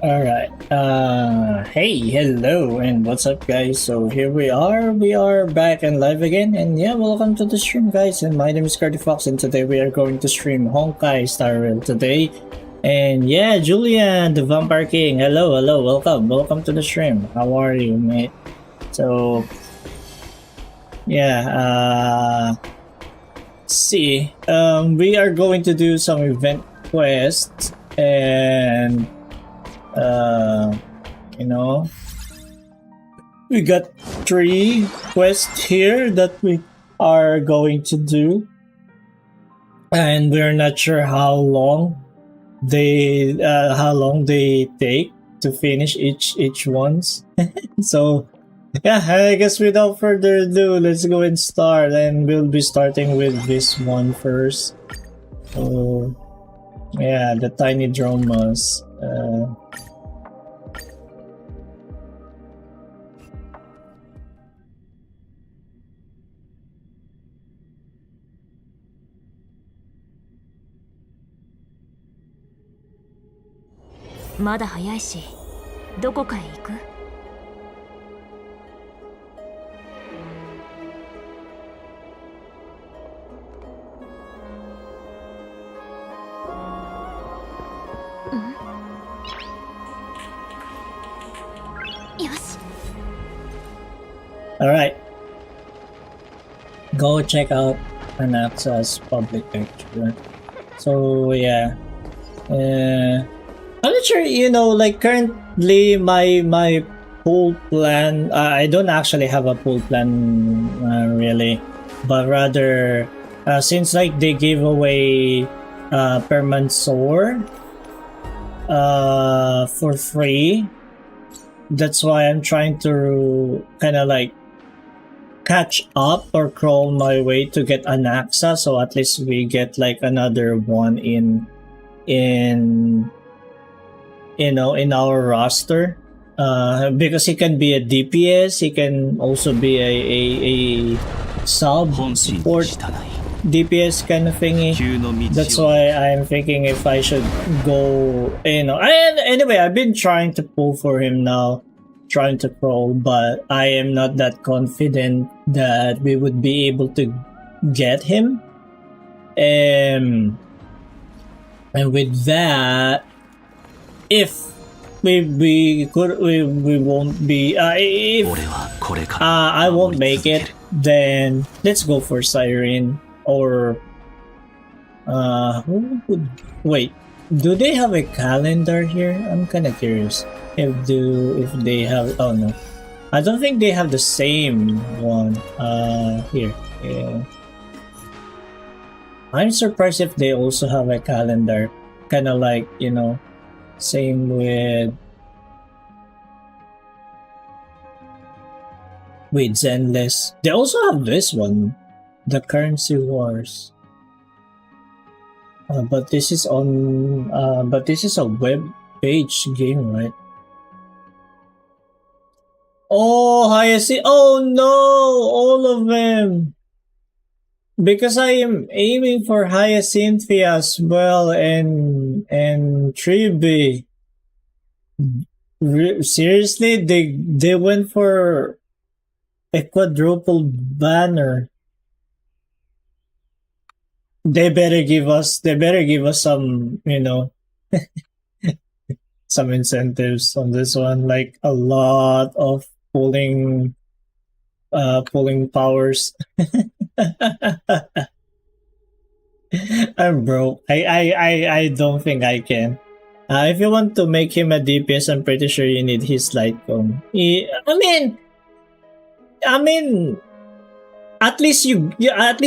Alright. Hey, hello, and what's up, guys? So here we are. We are back and live again, and yeah, welcome to the stream, guys. And my name is SkerdyFox, and today we are going to stream Honkai Star Rail today. And yeah, Julian, the Vampire King. Hello, welcome to the stream. How are you, mate? So yeah, see, we are going to do some event quests and you know, we got 3 quests here that we are going to do, and we're not sure how long they take to finish each ones. So yeah, I guess without further ado, let's go and start, and we'll be starting with this one first. So yeah, the tiny dramas.まだ早いし、どこかへ行く？よし。Alright. Go check out an access public lecture. So yeah. I'm not sure, like currently my pool plan, I don't actually have a pool plan really, but rather since like they gave away permanent sword for free, that's why I'm trying to kind of like catch up or crawl my way to get an AXA, so at least we get like another one in our roster, because he can be a DPS, he can also be a sub support DPS kind of thingy. That's why I'm thinking if I should go, and anyway, I've been trying to pull for him now, trying to crawl, but I am not that confident that we would be able to get him. And with that, if we won't be if I won't make it, then let's go for Siren, or who would, wait, do they have a calendar here? I'm kind of curious if they have. Oh no, I don't think they have the same one here. Yeah. I'm surprised if they also have a calendar, kind of like, same with Zenless. They also have this one, the Currency Wars. But this is on but this is a web page game, right? Oh, Hyacinth. Oh no, all of them. Because I am aiming for Hyacinthia as well, and Tribe. Seriously, they went for a quadruple banner. They better give us some, some incentives on this one, like a lot of pulling powers. I'm broke. I don't think I can. If you want to make him a DPS, I'm pretty sure you need his light cone. I mean, at least you got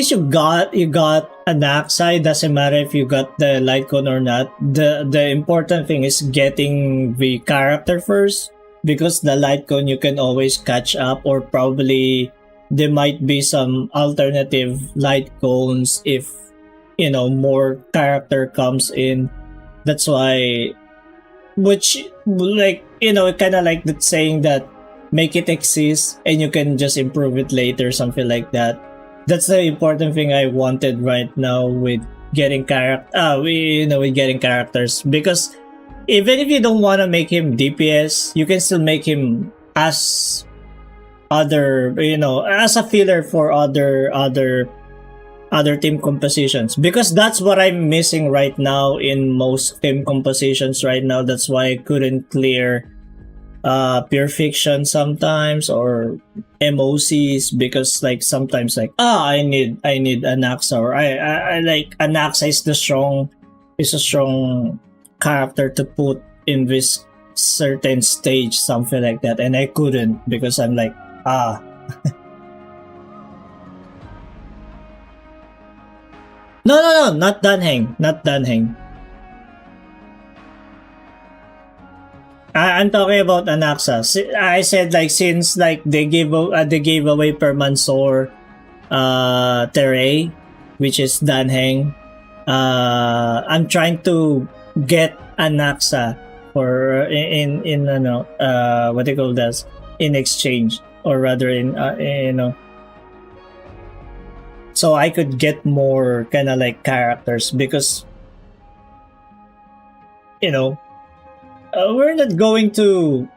an AXA. Doesn't matter if you got the light cone or not. The important thing is getting the character first, because the light cone you can always catch up, or probably there might be some alternative light cones if more character comes in. That's why, which, like, kind of like that saying that make it exist and you can just improve it later, something like that. That's the important thing I wanted right now with getting with getting characters, because even if you don't want to make him DPS, you can still make him as other, as a filler for other team compositions, because that's what I'm missing right now in most team compositions right now. That's why I couldn't clear pure fiction sometimes, or MOCs, because like sometimes like I need Anaxa, or I like Anaxa is a strong character to put in this certain stage, something like that, and I couldn't because I'm like no, not Danheng. I'm talking about Anaxa. I said like since like they gave away per Mansoor Teray, which is Danheng. I'm trying to get Anaxa for in what they call this, in exchange, or rather in so I could get more kind of like characters, because we're not going to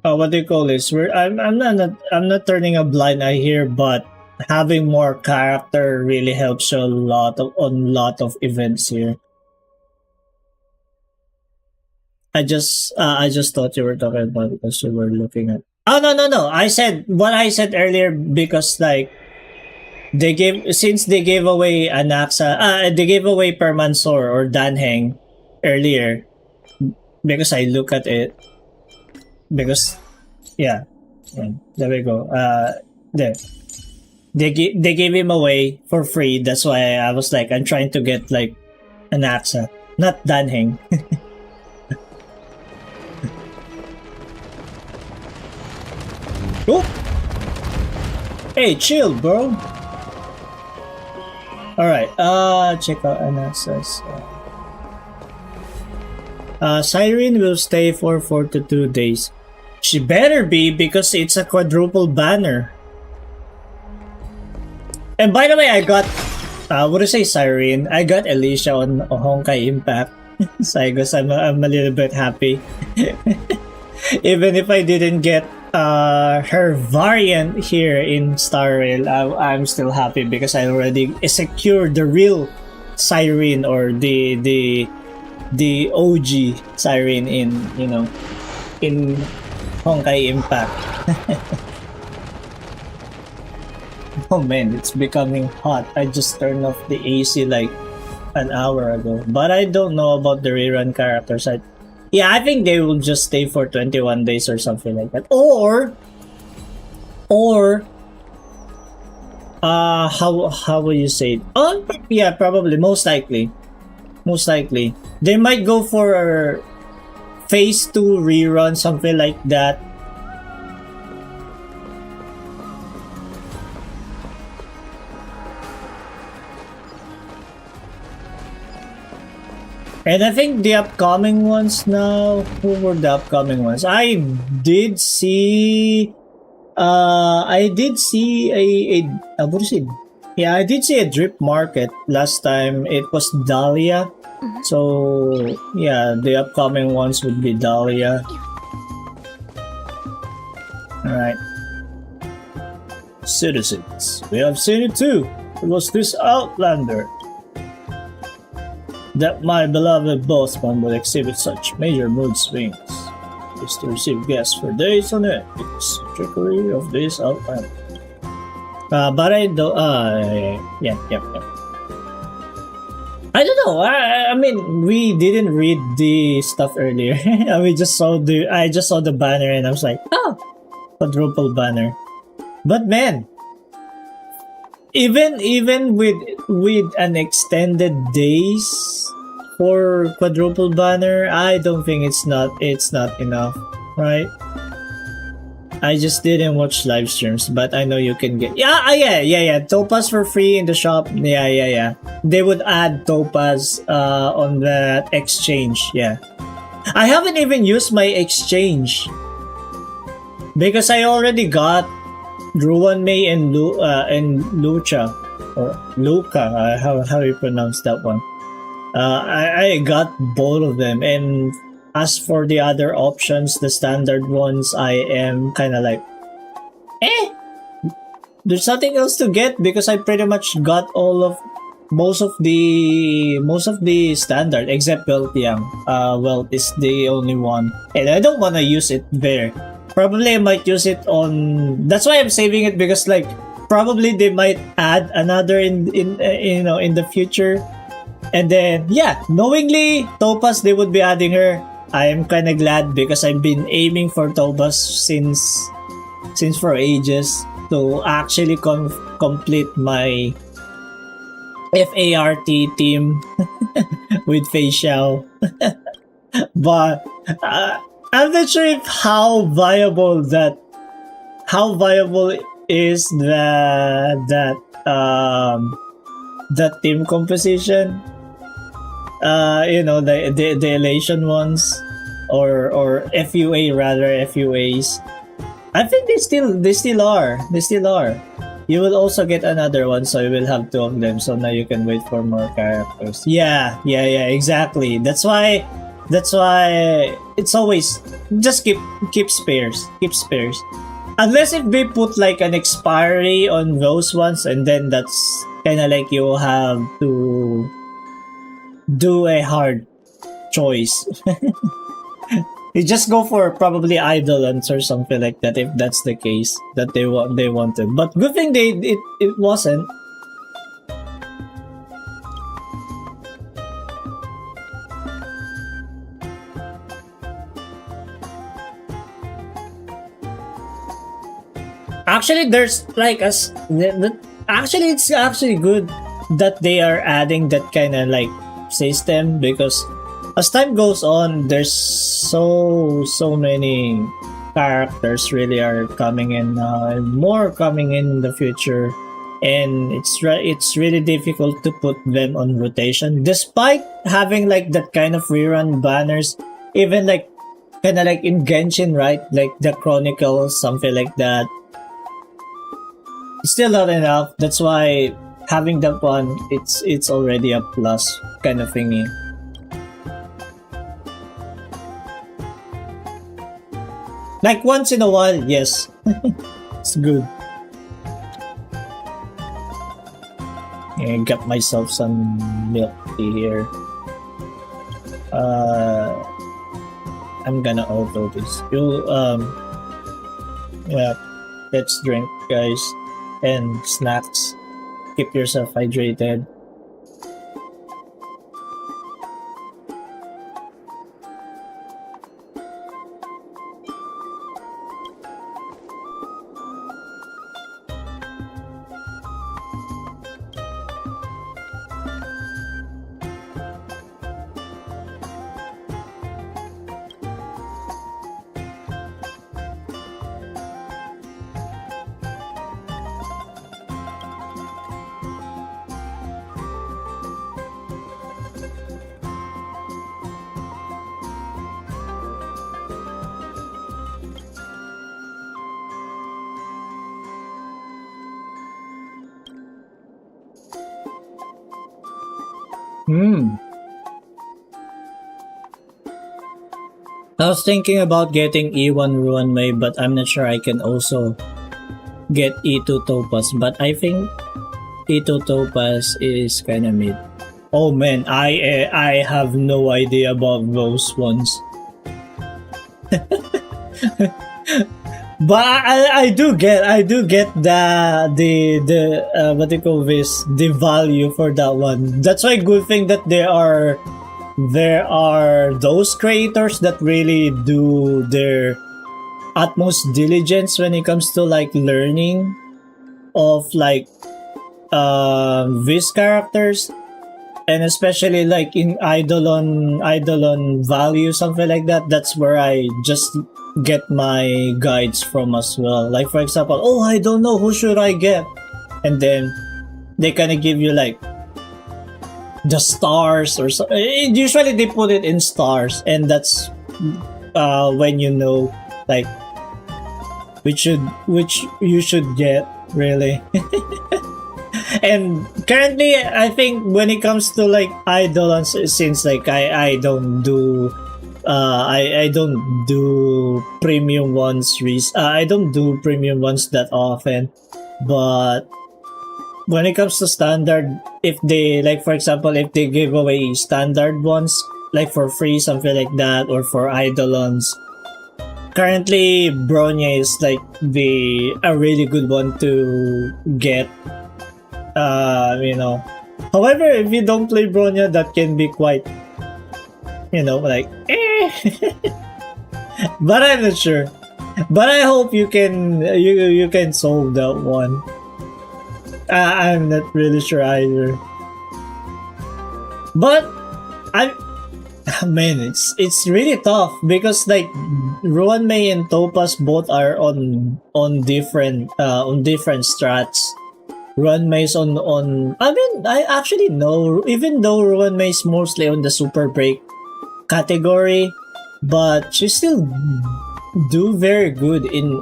what do you call this? I'm not turning a blind eye here, but having more character really helps you on lot of events here. I just thought you were talking about because you were looking at. Oh no! I said what I said earlier, because like since they gave away Anaxa, they gave away Permansor or Danheng earlier, because I look at it, because yeah, there we go. There. They gave him away for free. That's why I was like, I'm trying to get like Anaxa, not Danheng. Oh! Hey, chill, bro. Alright, check out Anaxa's. Siren will stay for 42 days. She better be, because it's a quadruple banner. And by the way, I got, what do you say, Siren? I got Alicia on Honkai Impact. So I guess I'm a little bit happy. Even if I didn't get her variant here in Star Rail, I'm still happy because I already secured the real Siren, or the OG Siren in Honkai Impact. Oh man, it's becoming hot. I just turned off the AC like an hour ago, but I don't know about the rerun characters. Yeah, I think they will just stay for 21 days or something like that. Or how will you say it? Oh, yeah, probably, most likely. They might go for phase 2 rerun, something like that. And I think the upcoming ones now, who were the upcoming ones? I did see a what do you say? Yeah, I did see a drip market last time. It was Dahlia. So yeah, the upcoming ones would be Dahlia. Alright. Citizens, we have seen it too. It was this Outlander that my beloved bossman would exhibit such major mood swings. Is to receive guests for days on end. It's the trickery of this Outlander. But I don't. Yeah. I don't know. I mean, we didn't read the stuff earlier. I just saw the banner and I was like, oh, quadruple banner. But man, even with an extended days for quadruple banner, I don't think it's not enough, right? I just didn't watch live streams, but I know you can get yeah. Topaz for free in the shop. Yeah. They would add Topaz on the exchange. Yeah, I haven't even used my exchange because I already got Ruan Mei and Lucha or Luca. How you pronounce that one? I got both of them, and as for the other options, the standard ones, I am kind of like, eh, there's nothing else to get because I pretty much got most of the standard except Welt Young. Welt is the only one, and I don't want to use it there. Probably I might use it on. That's why I'm saving it, because like probably they might add another in the future. And then, yeah, knowingly, Topaz, they would be adding her. I am kind of glad because I've been aiming for Topaz since for ages to actually complete my FART team with Fei Xiao. But I'm not sure if how viable is that team composition. The elation ones, or FUA rather, FUAs. I think they still are. You will also get another one, so you will have two of them. So now you can wait for more characters. Yeah, exactly. That's why it's always just keep spares. Unless if they put like an expiry on those ones, and then that's kind of like you have to do a hard choice. You just go for probably Eidolons or something like that, if that's the case that they wanted. But good thing it wasn't. Actually, there's like actually it's actually good that they are adding that kind of like system, because as time goes on, there's so many characters really are coming in now, and more coming in the future, and it's really difficult to put them on rotation despite having like that kind of rerun banners, even like kind of like in Genshin, right? Like the Chronicles, something like that. It's still not enough. That's why having that one, it's already a plus kind of thingy. Like once in a while, yes. It's good. I got myself some milk tea here. I'm gonna auto this. Yeah, let's drink, guys, and snacks. Keep yourself hydrated. I was thinking about getting E1 Ruan May, but I'm not sure I can also get E2 Topaz. But I think E2 Topaz is kind of mid. Oh man, I have no idea about those ones. But I do get the what do you call this, the value for that one. That's why good thing that there are those creators that really do their utmost diligence when it comes to like learning of like these characters, and especially like in Eidolon value, something like that. That's where I just get my guides from as well. Like for example, oh, I don't know who should I get, and then they kind of give you like the stars or so. Usually they put it in stars, and that's when you know like which you should get really. And currently, I think when it comes to like idolons, since like I don't do I don't do premium ones I don't do premium ones that often, but when it comes to standard, if they like, for example, if they give away standard ones like for free, something like that, or for idolons, currently Bronya is like a really good one to get. You know, however, if you don't play Bronya, that can be quite, you know, like but I'm not sure, but I hope you can solve that one. I'm not really sure either, but I man, it's really tough because like Ruan Mei and Topaz both are on different strats. Ruan Mei's on I mean, I actually know, even though Ruan Mei's mostly on the super break category, but she still do very good in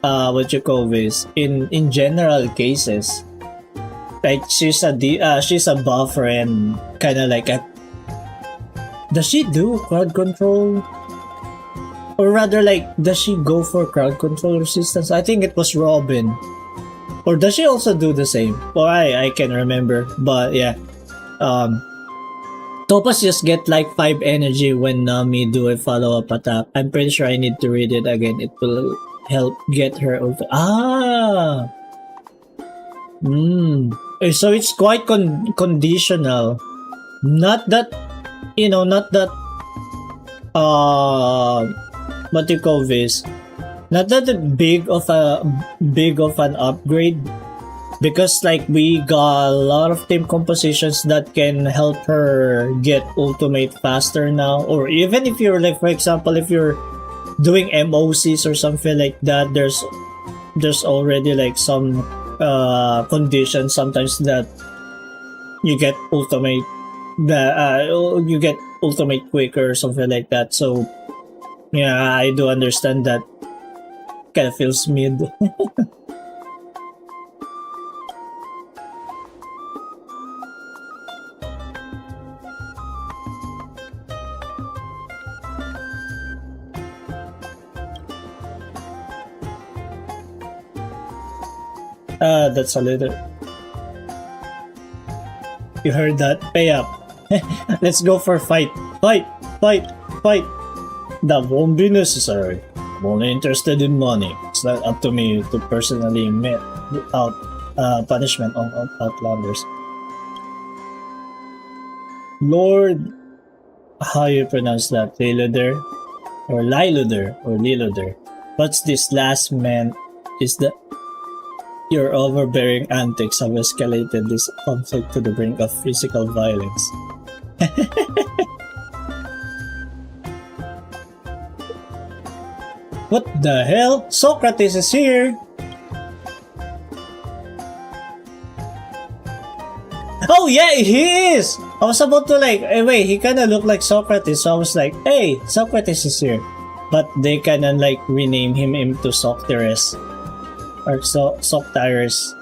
what you call this, in general cases. Like she's a buffer and kind of like a. Does she do crowd control? Or rather, like, does she go for crowd control resistance? I think it was Robin. Or does she also do the same? Well, I can't remember. But yeah. Topaz just get like 5 energy when Nami do a follow-up attack. I'm pretty sure I need to read it again. It will help get her over. Ah! So it's quite conditional. Not that, you know, not that, what do you call this? Not that big of an upgrade, because like we got a lot of team compositions that can help her get ultimate faster now. Or even if you're like, for example, if you're doing MOCs or something like that, there's already like some conditions sometimes that you get ultimate quicker or something like that. So yeah, I do understand that kind of feels mid. That's a little. You heard that? Pay up. Let's go for fight. Fight. That won't be necessary. I'm only interested in money. It's not up to me to personally mete out punishment on Outlanders. Lord, how you pronounce that? Liluder? Or Liluder? Or Liluder? What's this last man? Is that your overbearing antics have escalated this conflict to the brink of physical violence? What the hell? Socrates is here! Oh yeah, he is! I was about to like, wait, he kinda looked like Socrates, so I was like, hey, Socrates is here. But they kinda like rename him into Socrates. Or Soctyrus.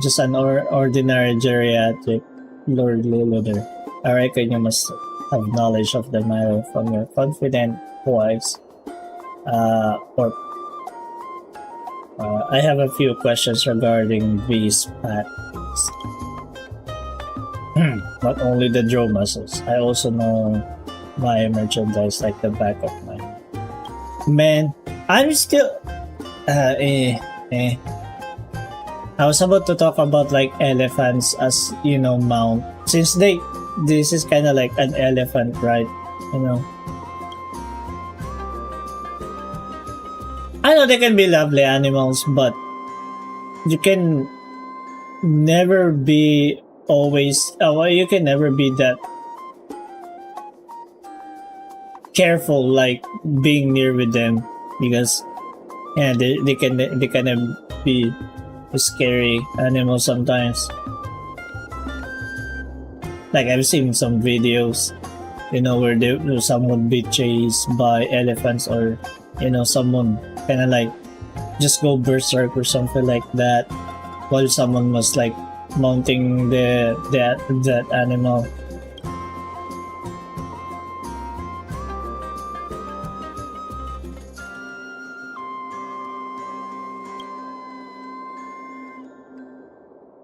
Just an ordinary geriatric Lord Liluder. I reckon you must have knowledge of the matter from your confident voice. I have a few questions regarding these patents. Not only the draw muscles, I also know my merchandise like the back of my hand. Man, I'm still I was about to talk about like elephants as, you know, mount, since this is kind of like an elephant, right? You know, I know they can be lovely animals, but you can never be you can never be that careful like being near with them, because yeah, they can be scary animals sometimes. Like I've seen some videos, you know, where someone be chased by elephants, or you know, someone kind of like just go berserk or something like that while someone was like mounting that animal.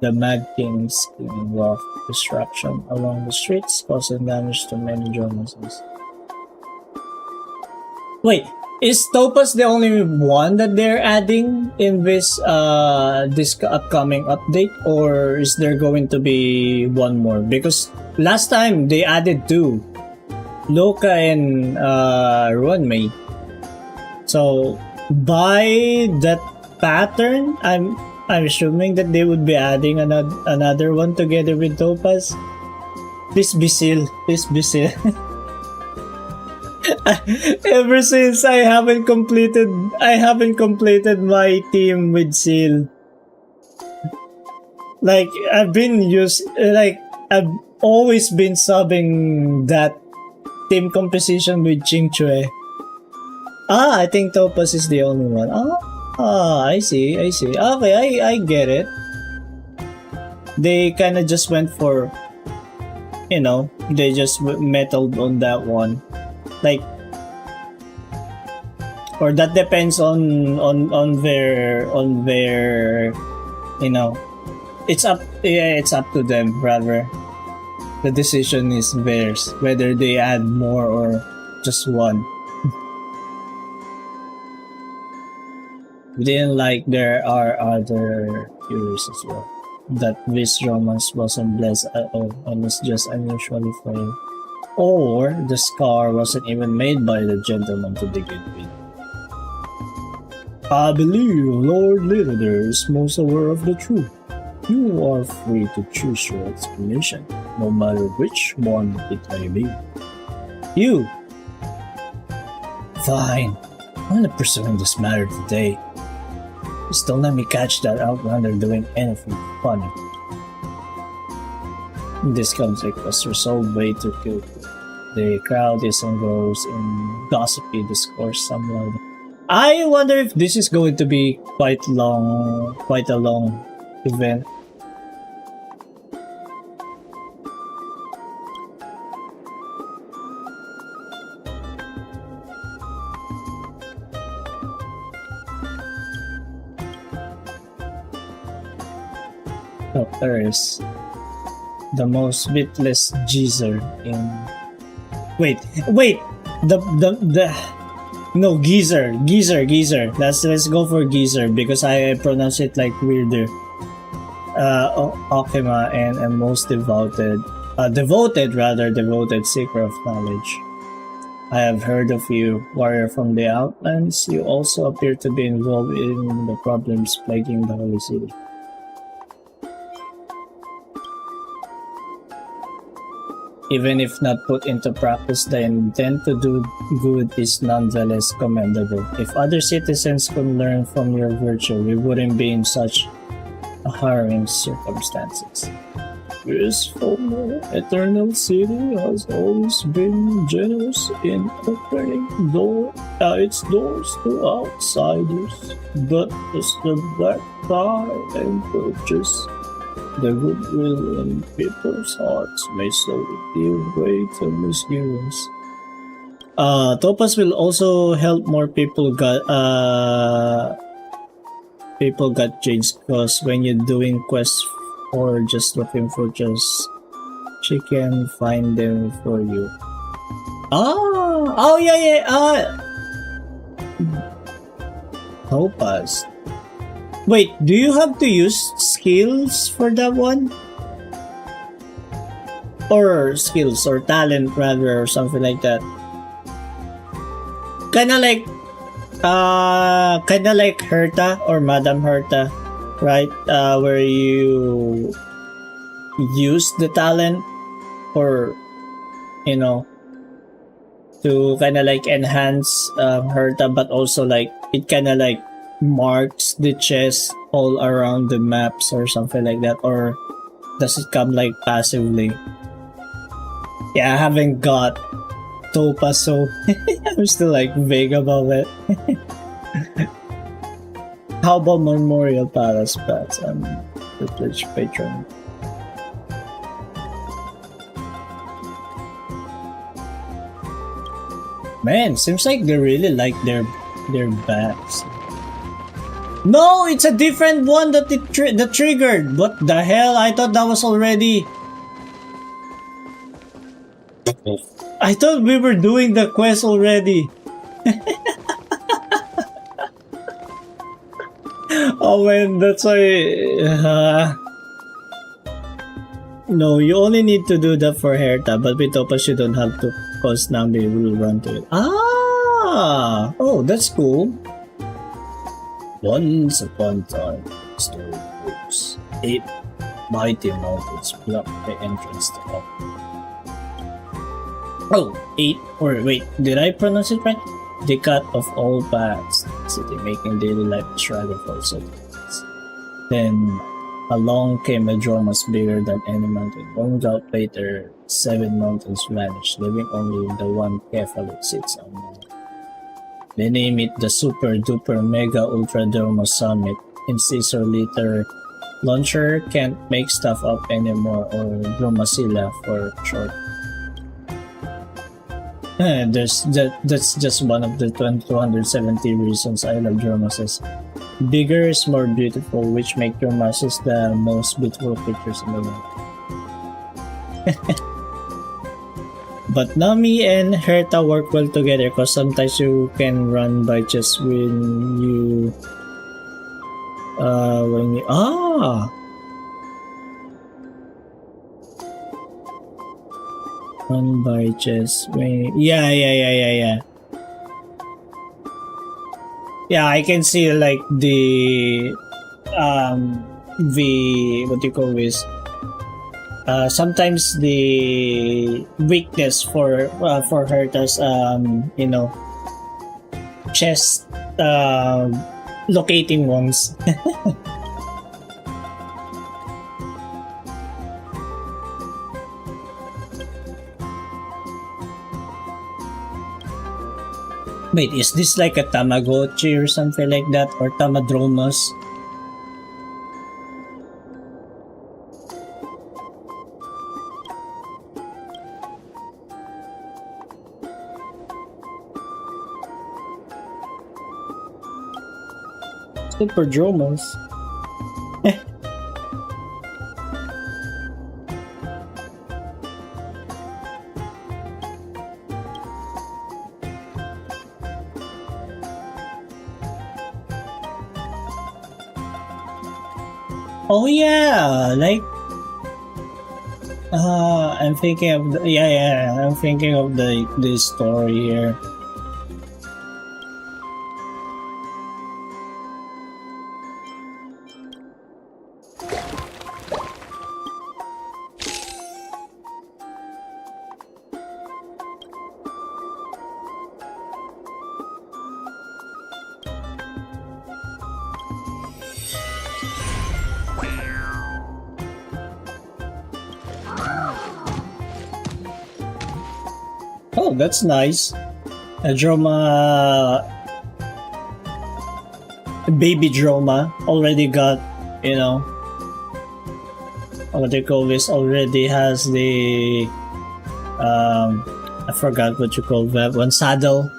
The Mad King's killing rough destruction along the streets, causing damage to many Jonases. Wait, is Topaz the only one that they're adding in this upcoming update, or is there going to be one more? Because last time they added 2, Loka and Runmei. So by that pattern, I'm assuming that they would be adding another one together with Topaz. Please be Seal. Please be Seal. Ever since I haven't completed my team with Seal. Like I've always been subbing that team composition with Chingchue. I think Topaz is the only one. I see. Okay, I get it. They kind of just went for, they just meddled on that one. Like, or that depends on their, it's up to them, rather. The decision is theirs, whether they add more or just one. Then, like, there are other theories as well that this romance wasn't blessed at all and was just unusually fair, or the scar wasn't even made by the gentleman to begin with. I believe Lord Leader is most aware of the truth. You are free to choose your explanation, no matter which one it may be. You! Fine. I'm not pursuing this matter today. Just don't let me catch that outlander doing anything funny. This conflict was resolved way too quickly. The crowd is engrossed in gossipy discourse somewhat. I wonder if this is going to be quite a long event. Oh, Paris, the most witless geezer in. Wait. No, geezer. Let's go for geezer because I pronounce it like weirder. Okima and most devoted seeker of knowledge. I have heard of you, warrior from the Outlands. You also appear to be involved in the problems plaguing the Holy City. Even if not put into practice, the intent to do good is nonetheless commendable. If other citizens could learn from your virtue, we wouldn't be in such harrowing circumstances. This former Eternal City has always been generous in opening its doors to outsiders, but as the black tide encroaches, the goodwill in people's hearts may slowly give way to misgivings. Topaz will also help more people get changed, because when you're doing quests or just looking for she can find them for you. Topaz. Wait, do you have to use skills for that one? Or skills, or talent rather, or something like that. Kinda like Herta or Madame Herta, right? Where you use the talent or, to kinda like enhance Herta, but also like it kinda like marks the chest all around the maps or something like that, or does it come like passively? Yeah, I haven't got Topaz, so I'm still like vague about it. How about Memorial Palace Pets and Privileged Patron? Man, seems like they really like their bats. No, it's a different one that that triggered. What the hell? I thought that was already. I thought we were doing the quest already. Oh man, that's why. No, you only need to do that for Herta, but with Topaz you don't have to, cause now they will run to it. Ah! Oh, that's cool. Once upon a time, story goes, 8 mighty mountains block the entrance to all. Oh, 8, or wait, did I pronounce it right? They cut off all paths, city, making daily life a struggle for citizens. Then, along came a Dromas bigger than any mountain. 1 drought later, 7 mountains vanished, leaving only the one Kefaloot sits on. They name it the Super Duper Mega Ultra Droma Summit. In Caesar Liter Launcher can't make stuff up anymore, or Dromacilla for short. That's just one of the 270 reasons I love Dromases. Bigger is more beautiful, which make Dromases the most beautiful creatures in the world. But Nami and Herta work well together, because sometimes you can run by just when you run by just when yeah. Yeah, I can see like the what do you call this? Sometimes the weakness for Herta's chest locating ones. Wait, is this like a Tamagotchi or something like that, or Tamadromas? Super Dromas. Oh yeah, like I'm thinking of the, I'm thinking of the story here. Oh, that's nice. A Droma, baby Droma already got, what they call this, already has the, I forgot what you call that one, saddle.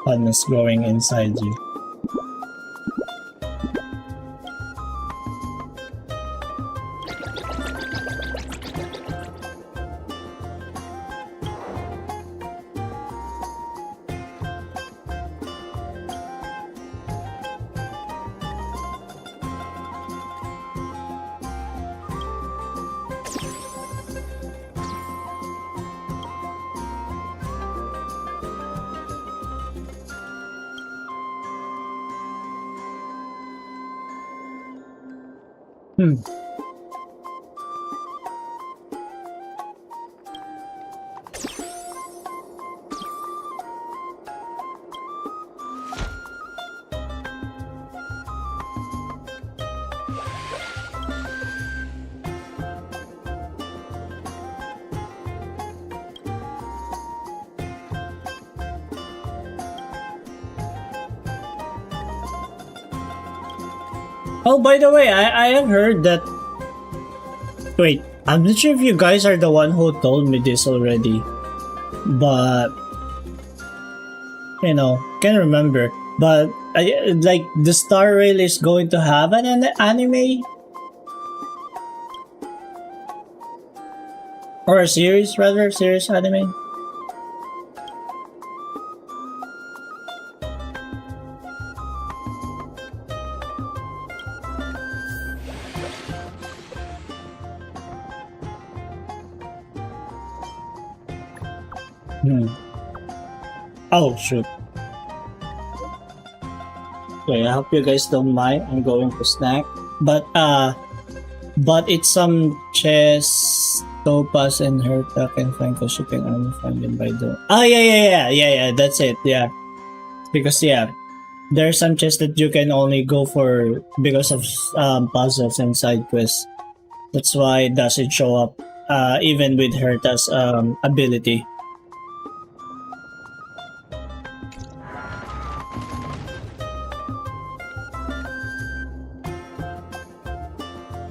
Funness growing inside you. Oh, by the way, I have heard that. Wait, I'm not sure if you guys are the one who told me this already, but can't remember. But like the Star Rail is going to have an anime or a series, rather, series anime. Oh shoot. Okay, I hope you guys don't mind. I'm going to snack. But it's some chess, topaz, and herta can find because you can only find them by the. Oh yeah. That's it. Yeah, because there's some chests that you can only go for because of puzzles and side quests. That's why it doesn't show up even with herta's ability.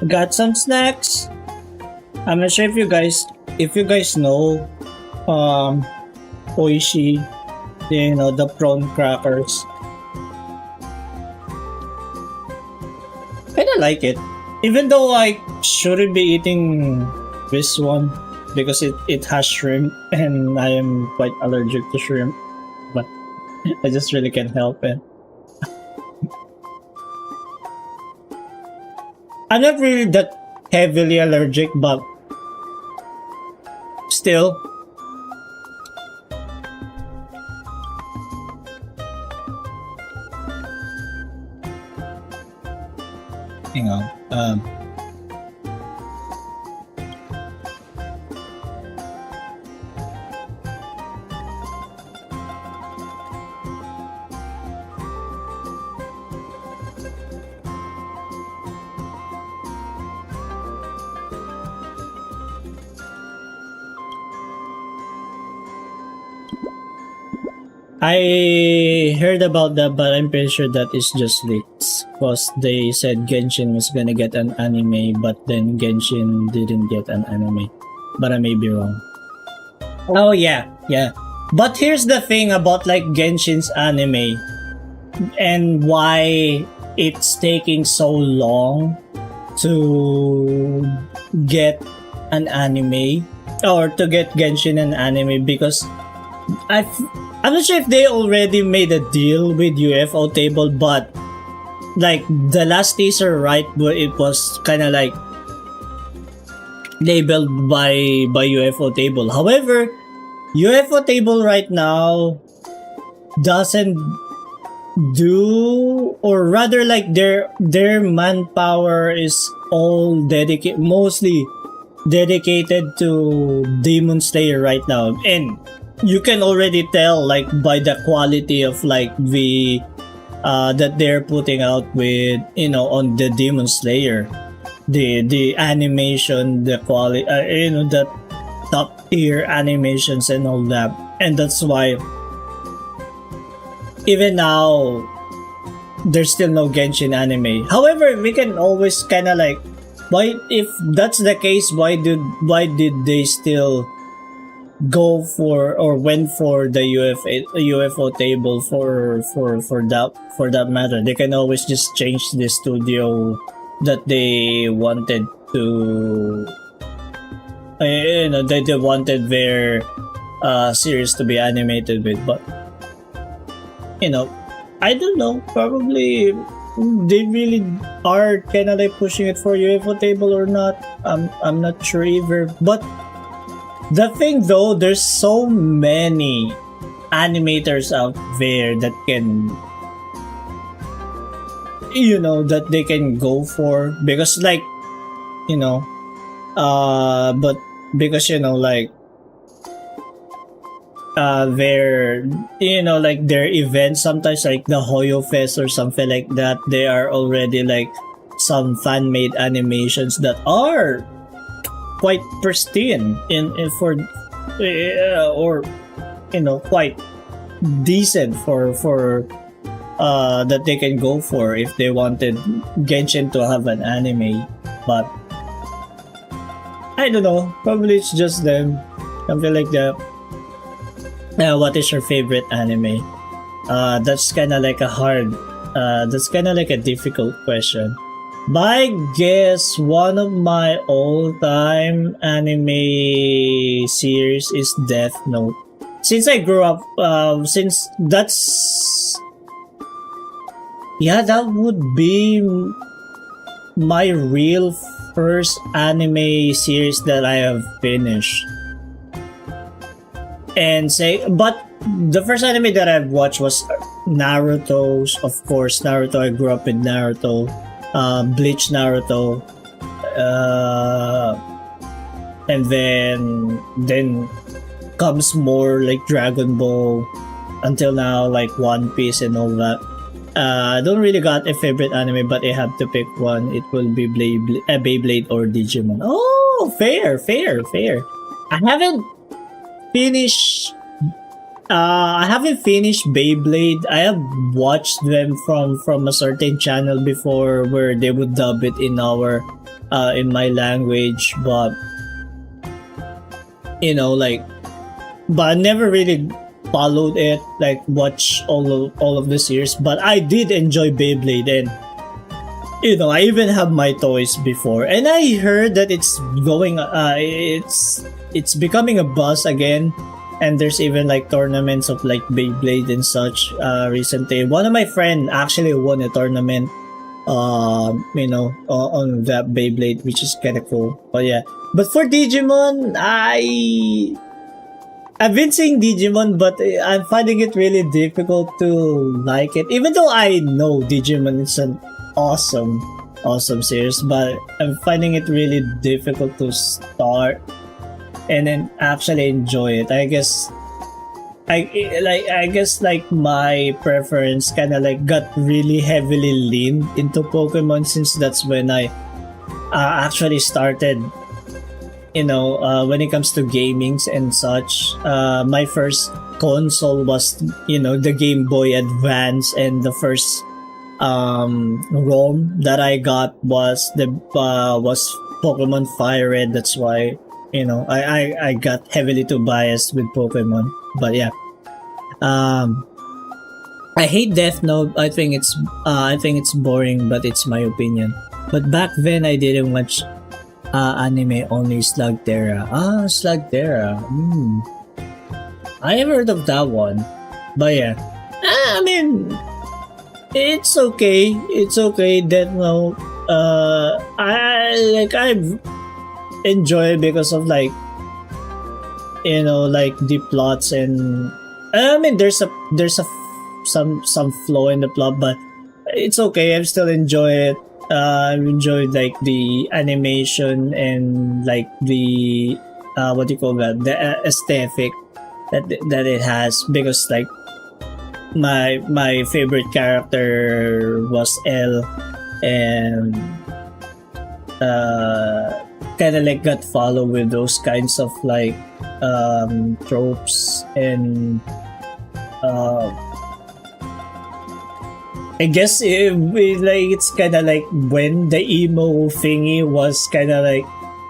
Got some snacks. I'm not sure if you guys know Oishi, the prawn crackers. Kinda like it. Even though I shouldn't be eating this one because it has shrimp and I am quite allergic to shrimp. But I just really can't help it. I'm not really that heavily allergic, but still. Hang on. I heard about that, but I'm pretty sure that is just leaks. Because they said Genshin was gonna get an anime, but then Genshin didn't get an anime. But I may be wrong. Oh yeah. But here's the thing about like Genshin's anime and why it's taking so long to get an anime or to get Genshin an anime, because I'm not sure if they already made a deal with UFO Table, but like the last teaser, right, it was kind of like labeled by UFO Table. However, UFO Table right now doesn't do, or rather like their manpower is all mostly dedicated to Demon Slayer right now, and you can already tell like by the quality of like the that they're putting out with on the Demon Slayer, the animation, the quality, the top tier animations and all that, and that's why even now there's still no Genshin anime. However, we can always kind of like, why, if that's the case, why did they still go for or went for the UFO Table for that matter? They can always just change the studio that they wanted to, they wanted their series to be animated with. But I don't know, probably they really are kind of like pushing it for UFO Table or not. I'm not sure either. But the thing though, there's so many animators out there that can, that they can go for, because like, but because like, their like their events sometimes, like the HoyoFest or something like that, they are already like some fan-made animations that are quite pristine for or quite decent for that they can go for if they wanted Genshin to have an anime. But I don't know, probably it's just them. Something like that. What is your favorite anime? That's kind of like a difficult question. But I guess one of my all-time anime series is Death Note. Since I grew up, that would be my real first anime series that I have finished. But the first anime that I've watched was Naruto's, of course. Naruto, I grew up with Naruto. Bleach Naruto. And then comes more like Dragon Ball until now, like One Piece and all that. I don't really got a favorite anime, but I have to pick one. It will be Beyblade or Digimon. Oh, fair. I haven't finished Beyblade. I have watched them from a certain channel before where they would dub it in my language, but but I never really followed it, like watch all of the series. But I did enjoy Beyblade, and I even have my toys before, and I heard that it's becoming a buzz again, and there's even like tournaments of like Beyblade and such recently. One of my friend actually won a tournament on that Beyblade, which is kind of cool. But for Digimon, I've been seeing Digimon, but I'm finding it really difficult to like it. Even though I know Digimon is an awesome series, but I'm finding it really difficult to start and then actually enjoy it. I guess my preference kind of like got really heavily leaned into Pokemon, since that's when I actually started. When it comes to gamings and such, my first console was, the Game Boy Advance, and the first ROM that I got was Pokemon Fire Red. That's why, I got heavily too biased with Pokemon. But yeah, I hate Death Note. I think it's boring, but it's my opinion. But back then, I didn't watch anime, only Slugterra. Slugterra. I have heard of that one. But yeah. I mean, it's okay. Death Note. I've enjoyed because of like the plots, and I mean there's some flaw in the plot, but it's okay. I still enjoy it. I've enjoyed like the animation and like the what do you call that, the aesthetic that it has, because like my favorite character was L, and kind of like got followed with those kinds of like tropes, and I guess it's kind of like when the emo thingy was kind of like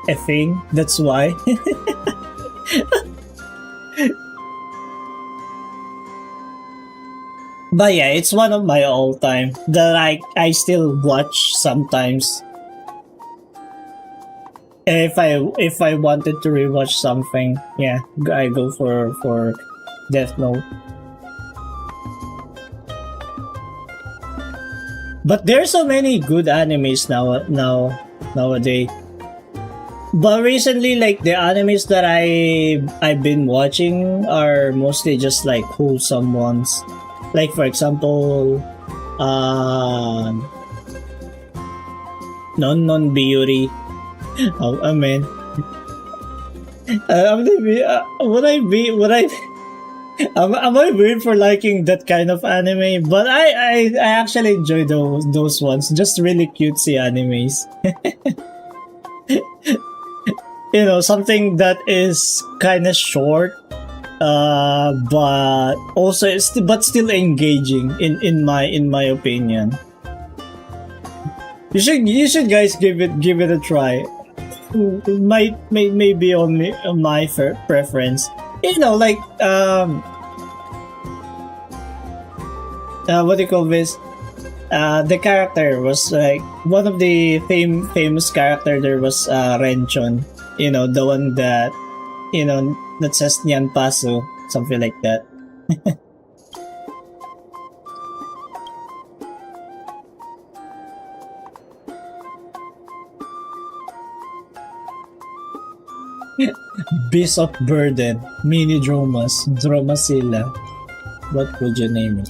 a thing. That's why. But yeah, it's one of my all-time that I still watch sometimes. If I wanted to rewatch something, yeah, I go for Death Note. But there's so many good animes nowadays. But recently, like the animes that I've been watching are mostly just like wholesome ones. Like for example, Non Beauty. Oh, I mean, am I weird for liking that kind of anime? But I actually enjoy those ones. Just really cutesy animes. Something that is kind of short, But also but still engaging in my opinion. You should guys give it a try. Maybe only my preference. You know, like what do you call this? The character was like one of the famous character there was Renchon. You know, the one that that says Nyan Paso, something like that. Beast of Burden, Mini Dromas, Dromasilla. What would you name it?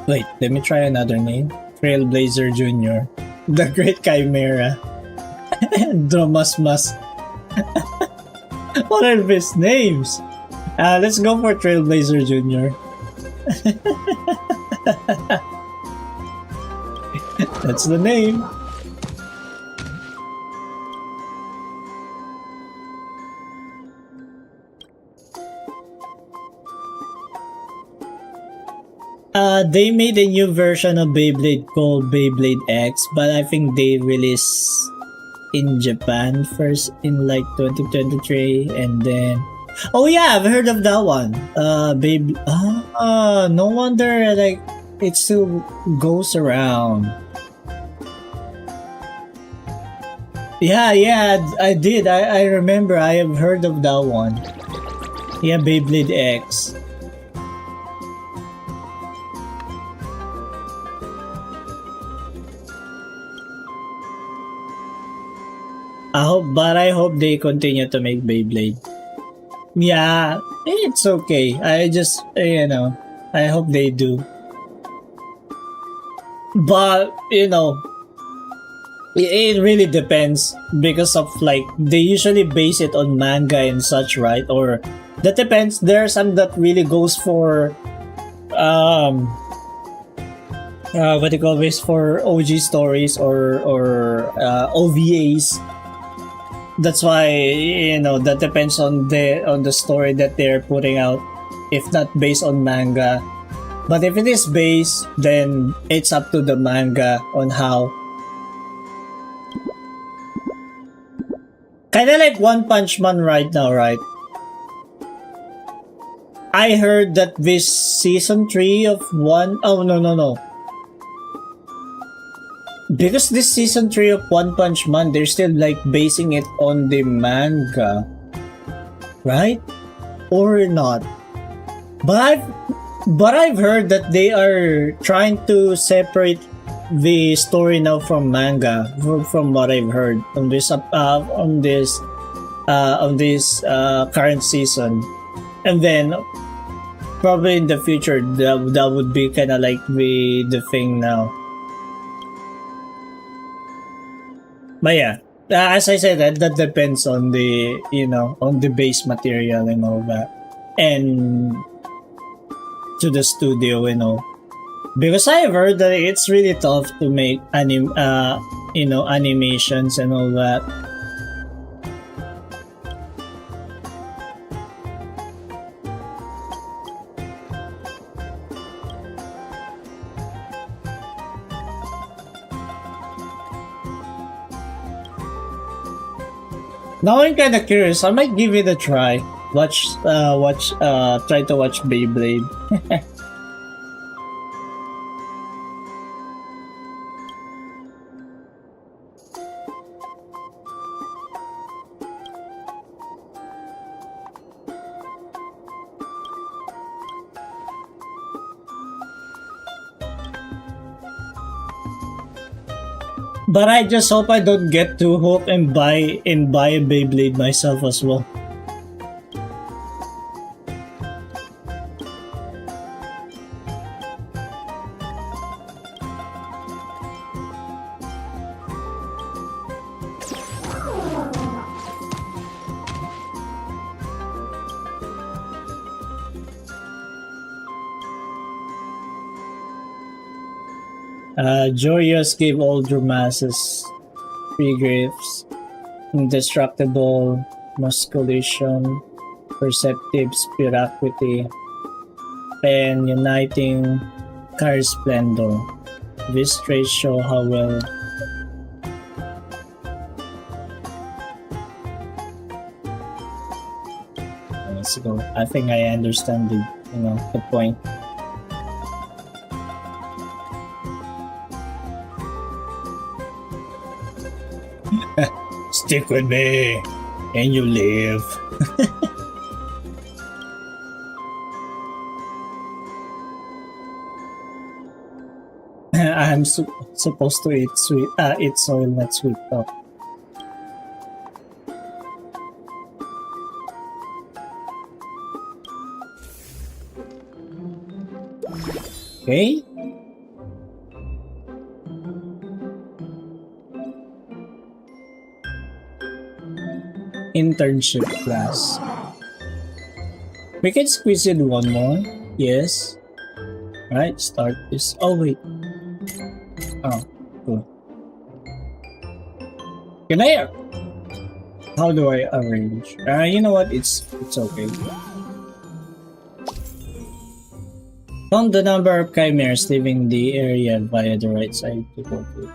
Wait, let me try another name. Trailblazer Jr. The Great Chimera. Dromasmas. What are these names? Let's go for Trailblazer Jr. That's the name. They made a new version of Beyblade called Beyblade X, but I think they released in Japan first in like 2023, and then oh yeah, I've heard of that one. No wonder like it still goes around. Yeah, I did. I remember I have heard of that one. Yeah, Beyblade X. I hope they continue to make Beyblade. Yeah, it's okay. I just, I hope they do. But, it really depends because of like, they usually base it on manga and such, right? Or, that depends. There are some that really goes for, what do you call this? For OG stories or OVAs. That's why that depends on the story that they're putting out, if not based on manga. But if it is based, then it's up to the manga on how. Kinda like One Punch Man right now, right? I heard that this season 3 of no. Because this season 3 of One Punch Man, they're still like basing it on the manga, right? Or not? But I've heard that they are trying to separate the story now from manga. From what I've heard on this current season, and then probably in the future that would be kind of like the thing now. But yeah, as I said, that depends on the on the base material and all that, and to the studio, because I've heard that it's really tough to make animations and all that. Now I'm kind of curious. I might give it a try. Try to watch Beyblade. But I just hope I don't get too hooked and buy a Beyblade myself as well. Joyous gave older masses free gifts, indestructible, musculation, perceptive spiraquity, and uniting car splendor. These traits show how well let's go. I think I understand the point. Stick with me and you live. I'm supposed to eat sweet. Eat soil, not sweet though. Okay. Internship class. We can squeeze in one more. Yes. Right. Start this. Oh wait. Oh, cool. Can I? How do I arrange? You know what? It's okay. Count the number of chimeras leaving the area via the right side to go to.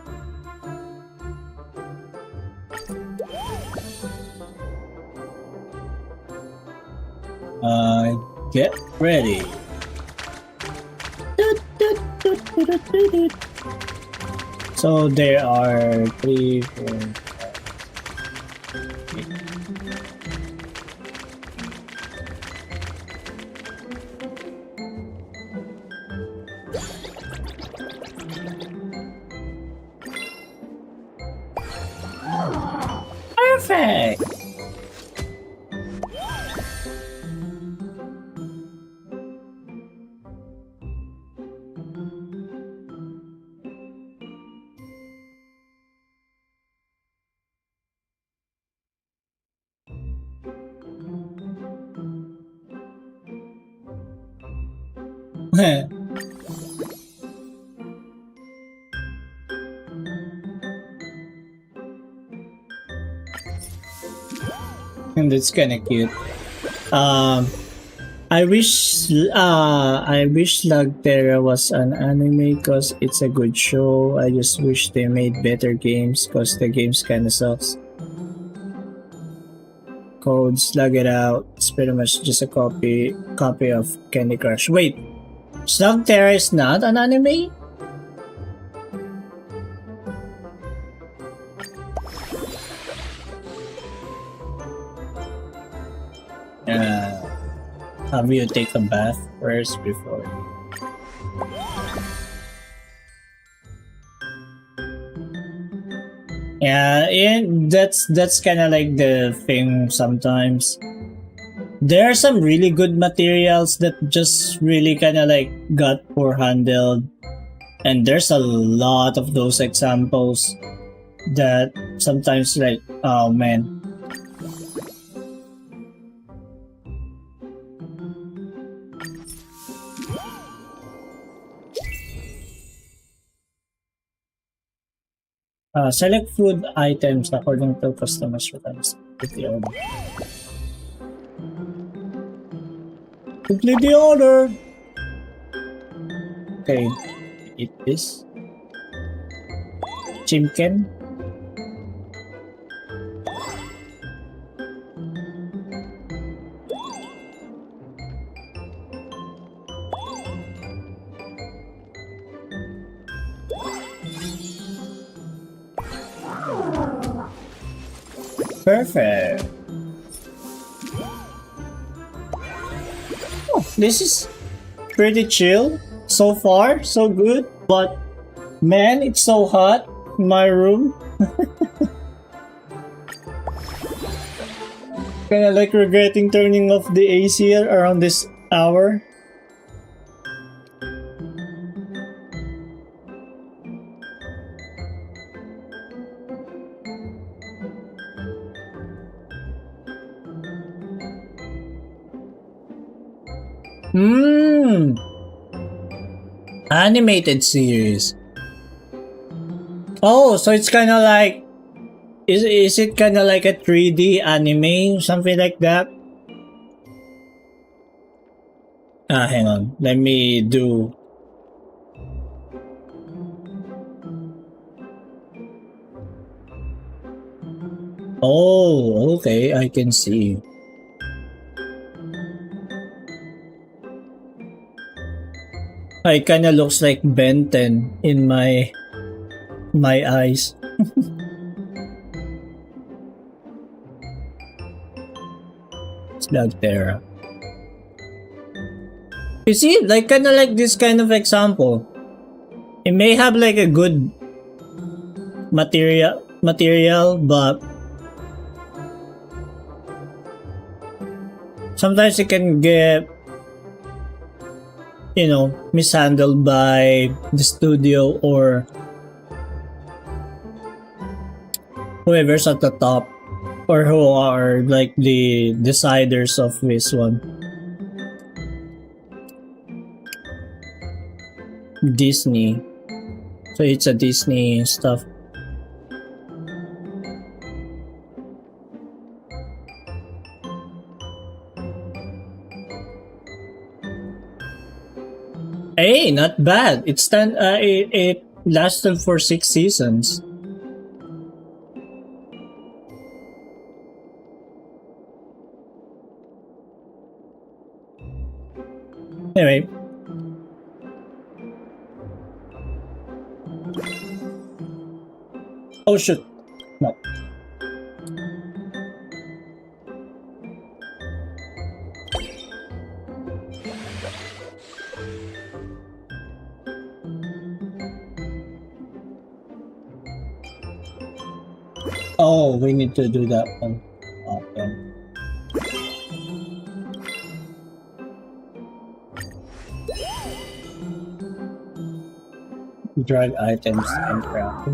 Get ready. So there are 3, 4, 5, 8. Perfect. And it's kind of cute. I wish Lagterra was an anime because it's a good show. I just wish they made better games because the games kind of sucks. Code Slug It Out. It's pretty much just a copy of Candy Crush. Wait, Slugterra is not an anime? Have you take a bath first before? Yeah, that's kind of like the thing sometimes. There are some really good materials that just really kind of like got poor handled, and there's a lot of those examples that sometimes like, oh man. Select food items according to customers' requirements. Complete the order. Complete the order! Okay, eat this. Chimken. Perfect. Oh, this is pretty chill. So far, so good. But man, it's so hot in my room. Kinda like regretting turning off the AC around this hour. Animated series. Oh, so it's kind of like, is it kind of like a 3D anime, something like that? Hang on. Let me do. Oh, okay. I can see. It kind of looks like Ben 10 in my eyes. It's not there. You see, like kind of like this kind of example. It may have like a good material, but sometimes it can get, you know, mishandled by the studio or whoever's at the top, or who are like the deciders of this one. Disney. So it's a Disney stuff. Hey, not bad. It lasted for 6 seasons. Anyway. Oh shoot. No. Oh, we need to do that one. Okay. Drag items and craft.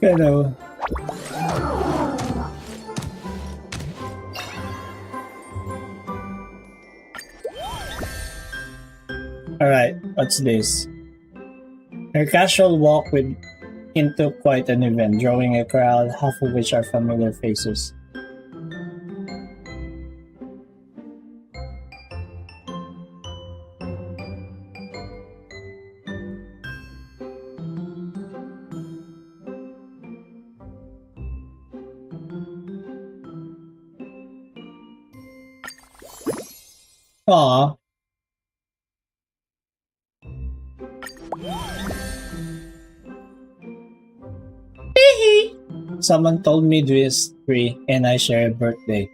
Hello. Alright, what's this? A casual walk into quite an event, drawing a crowd, half of which are familiar faces. Aww. Someone told me this tree and I share a birthday.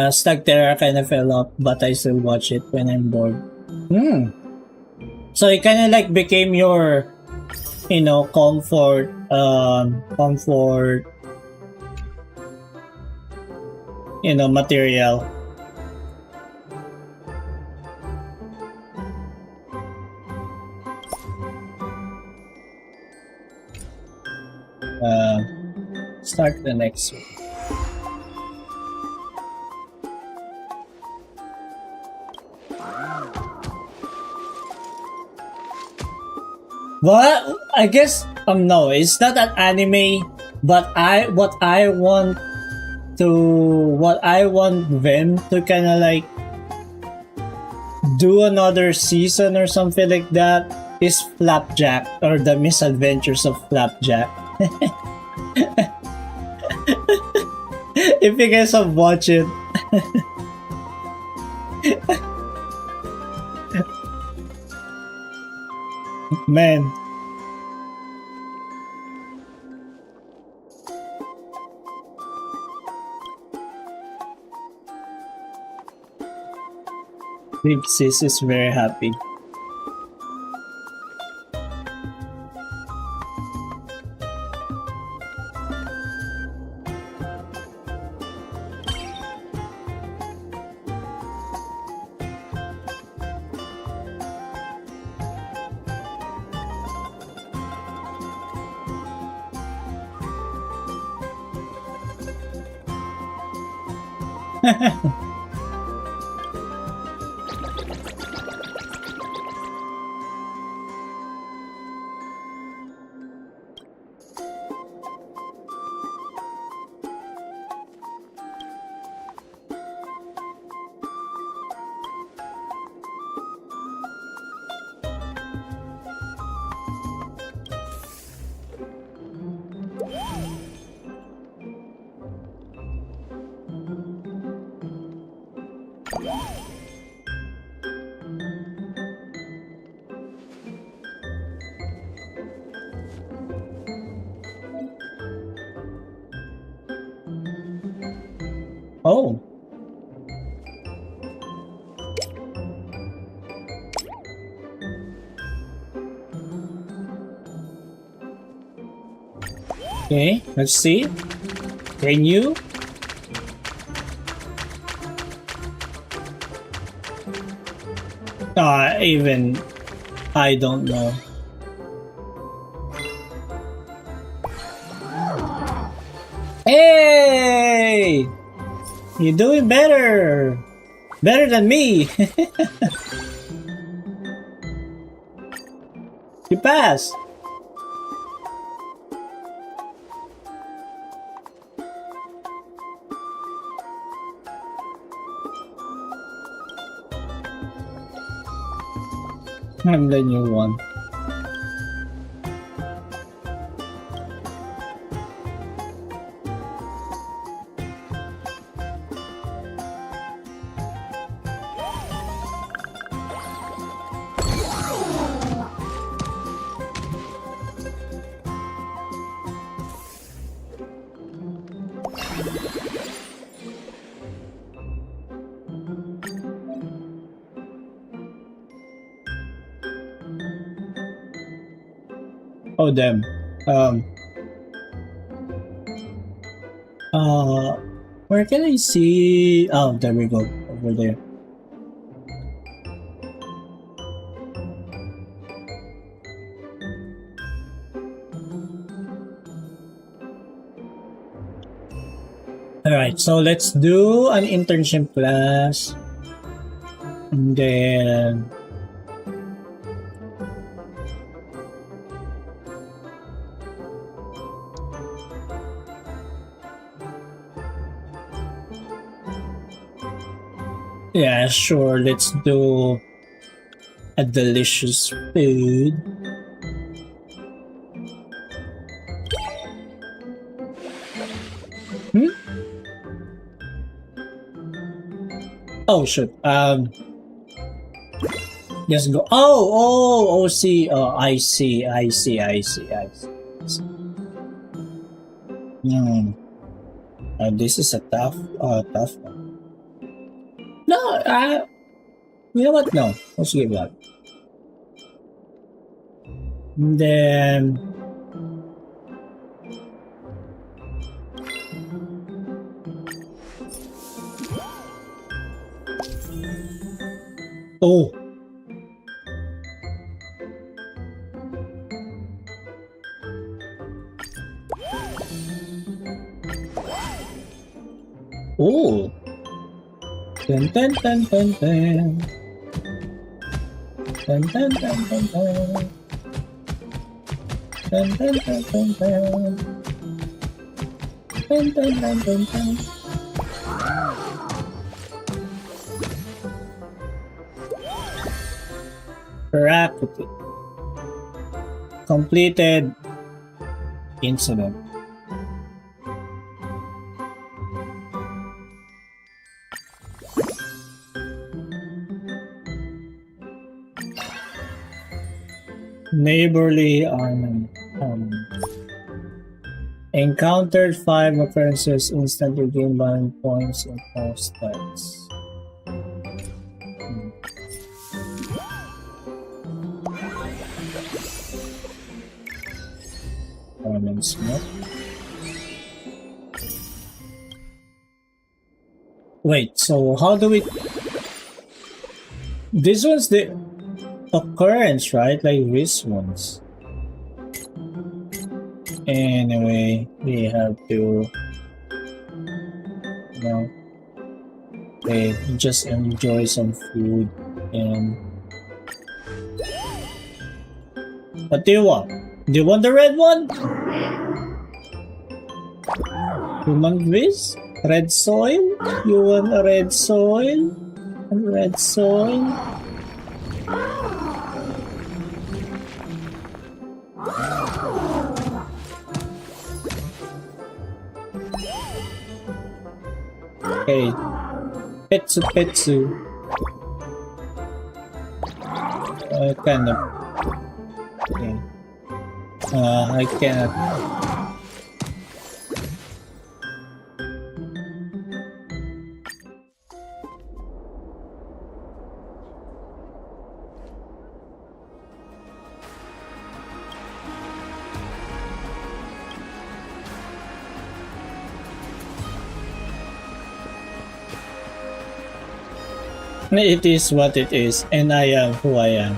Stuck there, I kind of fell off, but I still watch it when I'm bored. So it kind of like became your, you know, comfort, you know, material. Start the next one. What? I guess no, it's not an anime, but what I want them to kind of like do another season or something like that is Flapjack, or the misadventures of Flapjack. If you guys have watched it. Man. Big Sis is very happy. Oh. Okay, let's see. Can you? Even I don't know. Hey! You're doing better! Better than me! You passed! I'm the new one. Oh damn. Where can I see? Oh, there we go. Over there. Alright, so let's do an internship class. And then yeah, sure, let's do a delicious food. Oh shit. Just go. Oh, see. Oh, I see. This is a tough one. No, you know what? No, let's give that. And then. Oh. Oh. Dun dun dun dun dun. Dun dun dun dun dun. Dun dun dun dun dun. Dun dun dun dun dun. Rapidly. Completed incident. Neighborly encountered 5 occurrences, instantly gain balance points in 4 starts. Wait, so how do we... This one's the occurrence, right? Like this ones. Anyway, we have to... No. Okay, just enjoy some food and what do you want? Do you want the red one? Human Viz? Red soil? You want a red soil? Red soil? Okay. Petsu Petsu. Kind of. Okay. I cannot. It is what it is, and I am who I am.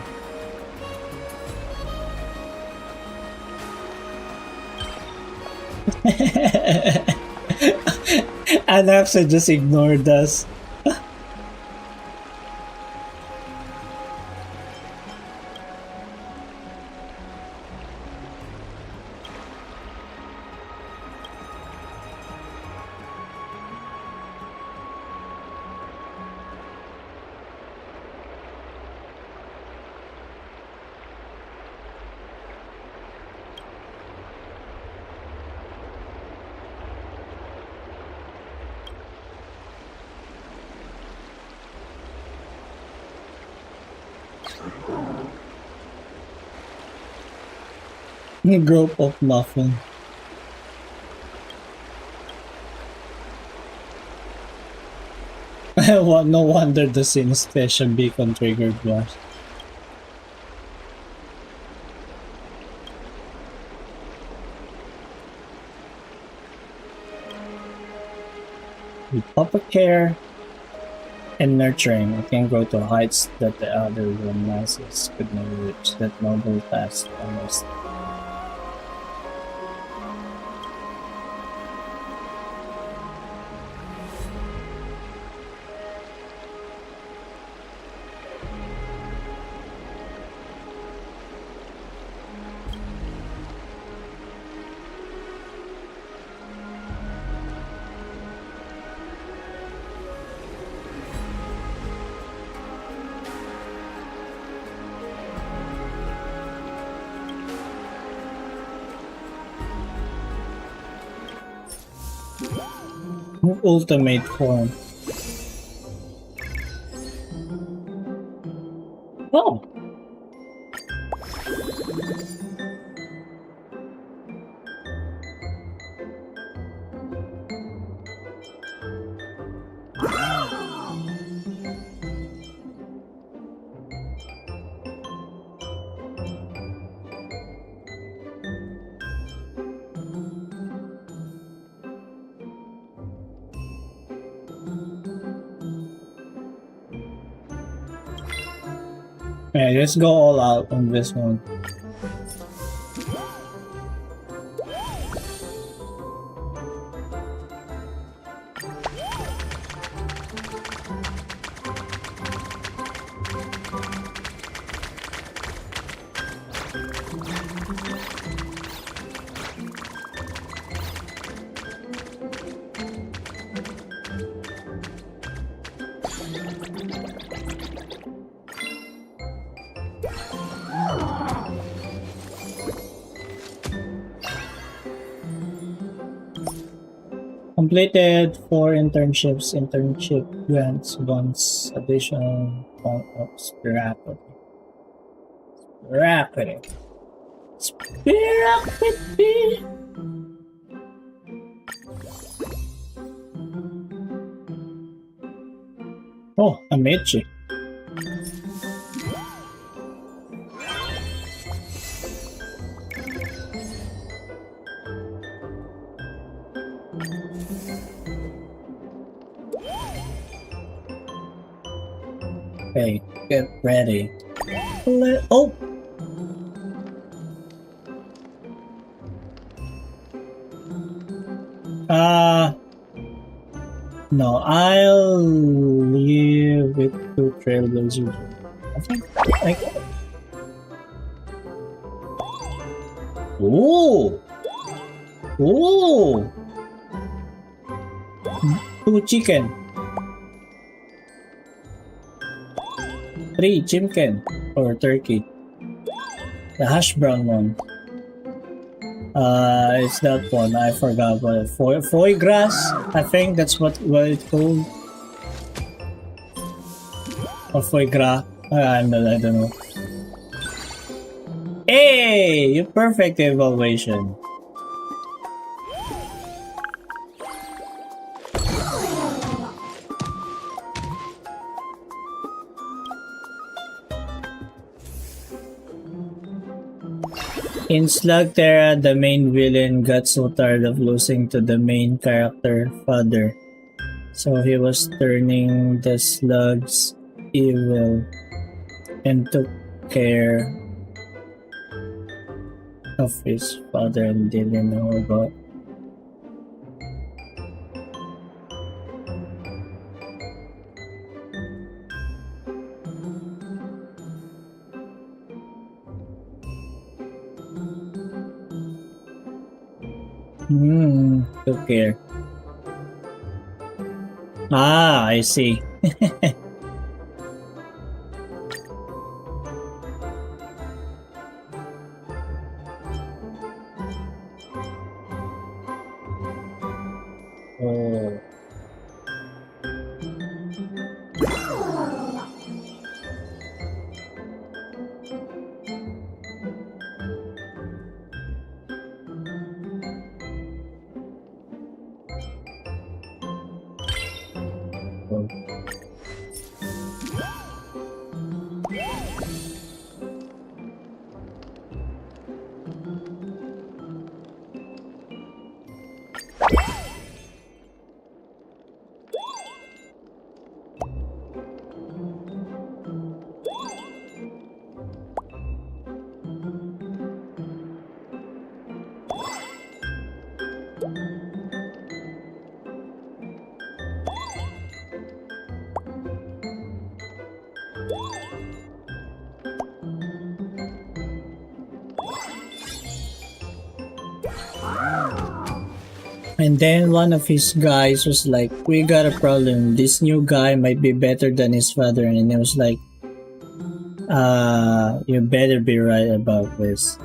Anaxa just ignored us. Group of muffin. Well, no wonder the scene special beacon triggered was. With proper care and nurturing, we can grow to heights that the other romances could never reach. That noble task almost. Ultimate form. Oh! Yeah, let's go all out on this one. Completed 4 internships. Internship grants once additional of Spiracity. Spiracity! Oh, Amici. Okay, get ready. Oh! No, I'll leave it to Trailblazers. I think, like, oh, oh, 2 chicken, 3 chicken or turkey. The hash brown one. It's that one. I forgot what foie grass. I think that's what it's called. Or foie gras. I don't know. Hey, you perfect evaluation. In Slugterra, the main villain got so tired of losing to the main character, Father. So he was turning the slugs evil and took care of his father and didn't know about. Took care. Ah, I see. Oh. And then one of his guys was like, we got a problem. This new guy might be better than his father. And it was like, you better be right about this.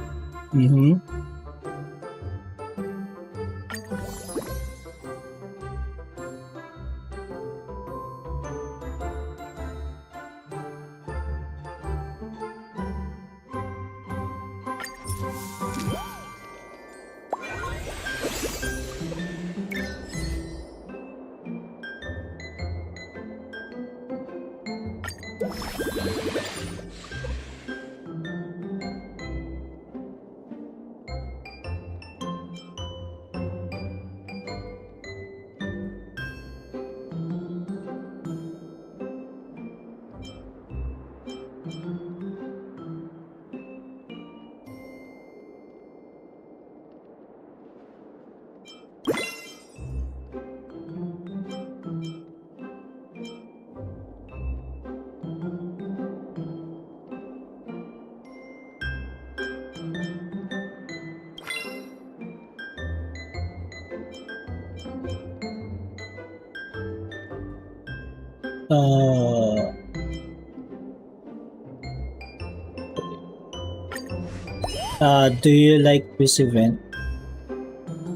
Do you like this event?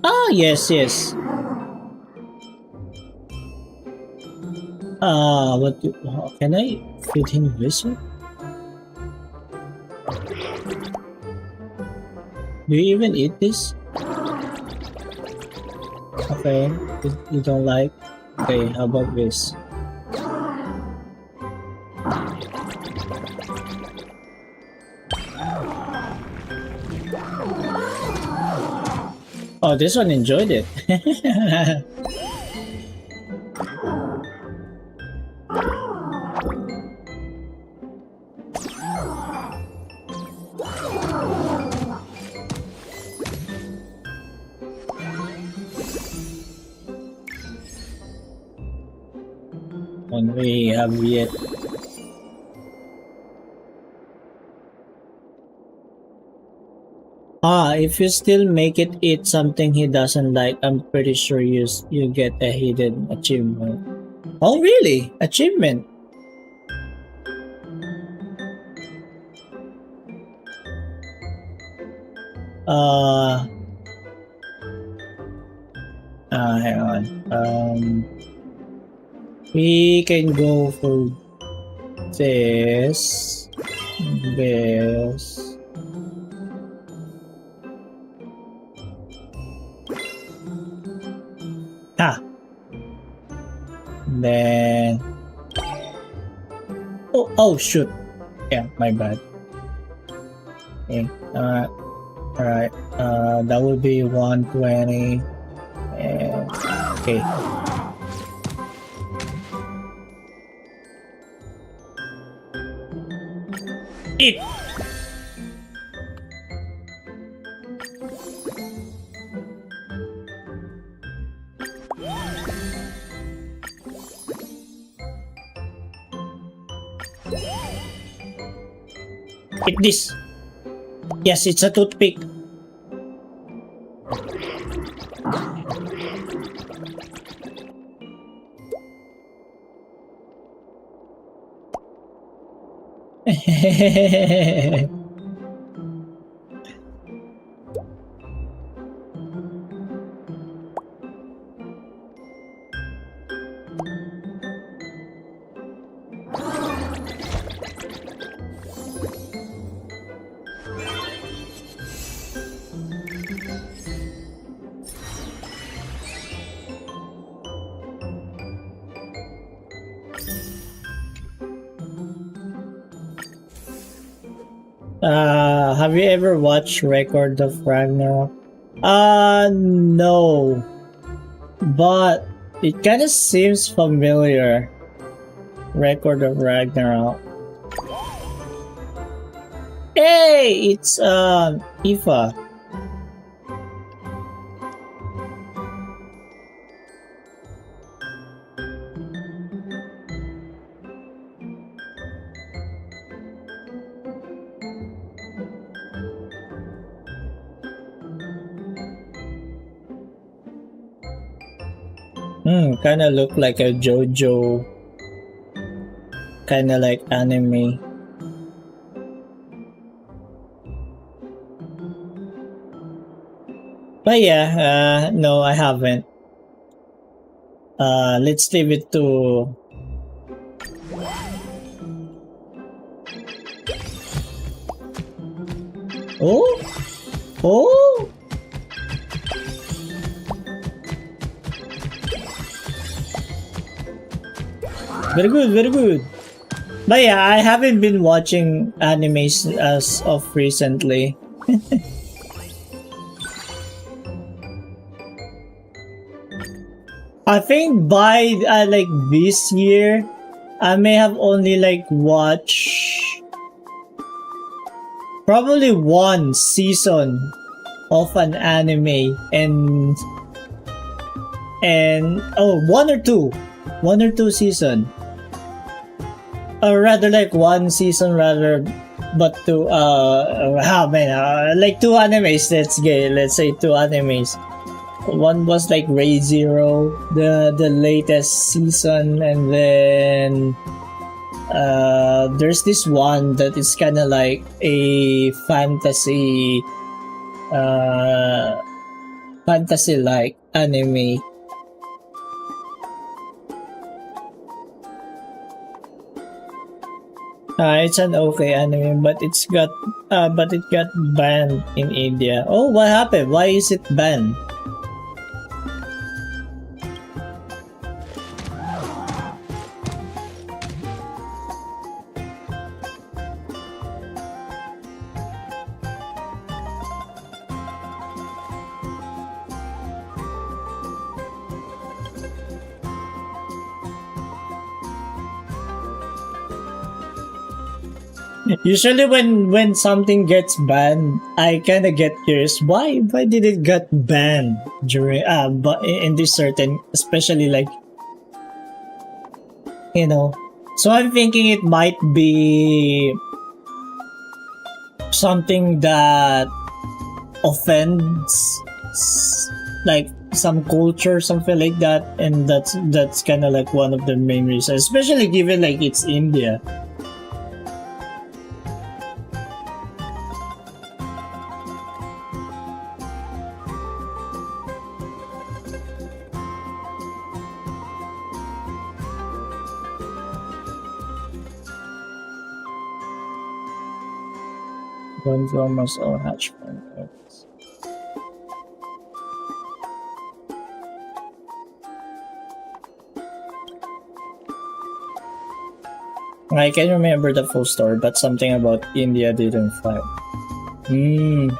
Ah, yes. Can I fit in this one? Do you even eat this? Okay, you don't like? Okay, how about this? Oh, this one enjoyed it. And we have yet. If you still make it eat something he doesn't like, I'm pretty sure you get a hidden achievement. Oh really? Achievement? Hang on. We can go for this. Then oh shoot. Yeah, my bad. Okay. Alright. That would be 120. And okay. Eat. Eat this. Yes, it's a toothpick. Have you ever watched Record of Ragnarok? No. But it kind of seems familiar. Record of Ragnarok. Hey, it's Aoife. Kind of look like a JoJo, kind of like anime. But yeah, no, I haven't. Let's leave it to. Oh! Very good, very good. But yeah, I haven't been watching animes as of recently. I think by like this year, I may have only like watched probably one season of an anime and one or two season. Or rather like one season rather, but two like two animes. Let's say two animes. One was like Ray Zero, the latest season, and then there's this one that is kind of like a fantasy like anime. It's an okay anime, but it got banned in India. Oh, what happened? Why is it banned? Usually when something gets banned, I kind of get curious. Why did it get banned during but in this certain, especially like you know. So I'm thinking it might be something that offends like some culture, something like that, and that's kind of like one of the main reasons, especially given like it's India. One from us all hatch from eggs. I can remember the full story, but something about India didn't fight. Hmm.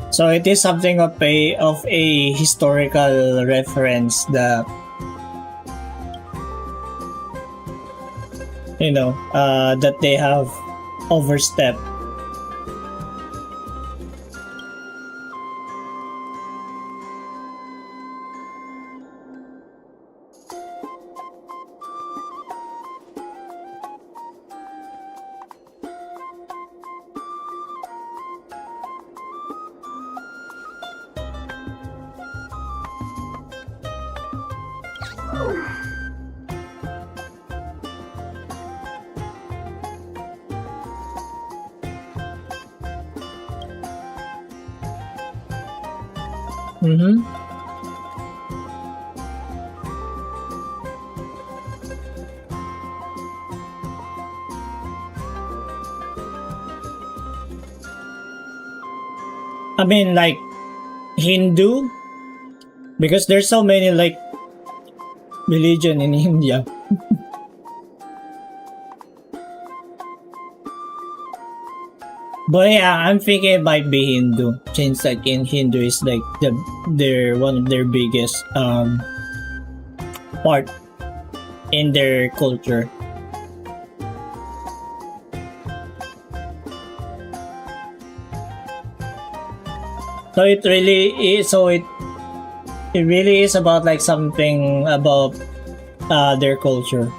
So it is something of a historical reference that that they have overstepped. Mm-hmm. I mean, like Hindu, because there's so many like religion in India. But yeah, I'm thinking it might be Hindu, since like in Hindu is like their one of their biggest part in their culture. So it really is. So it really is about like something about their culture.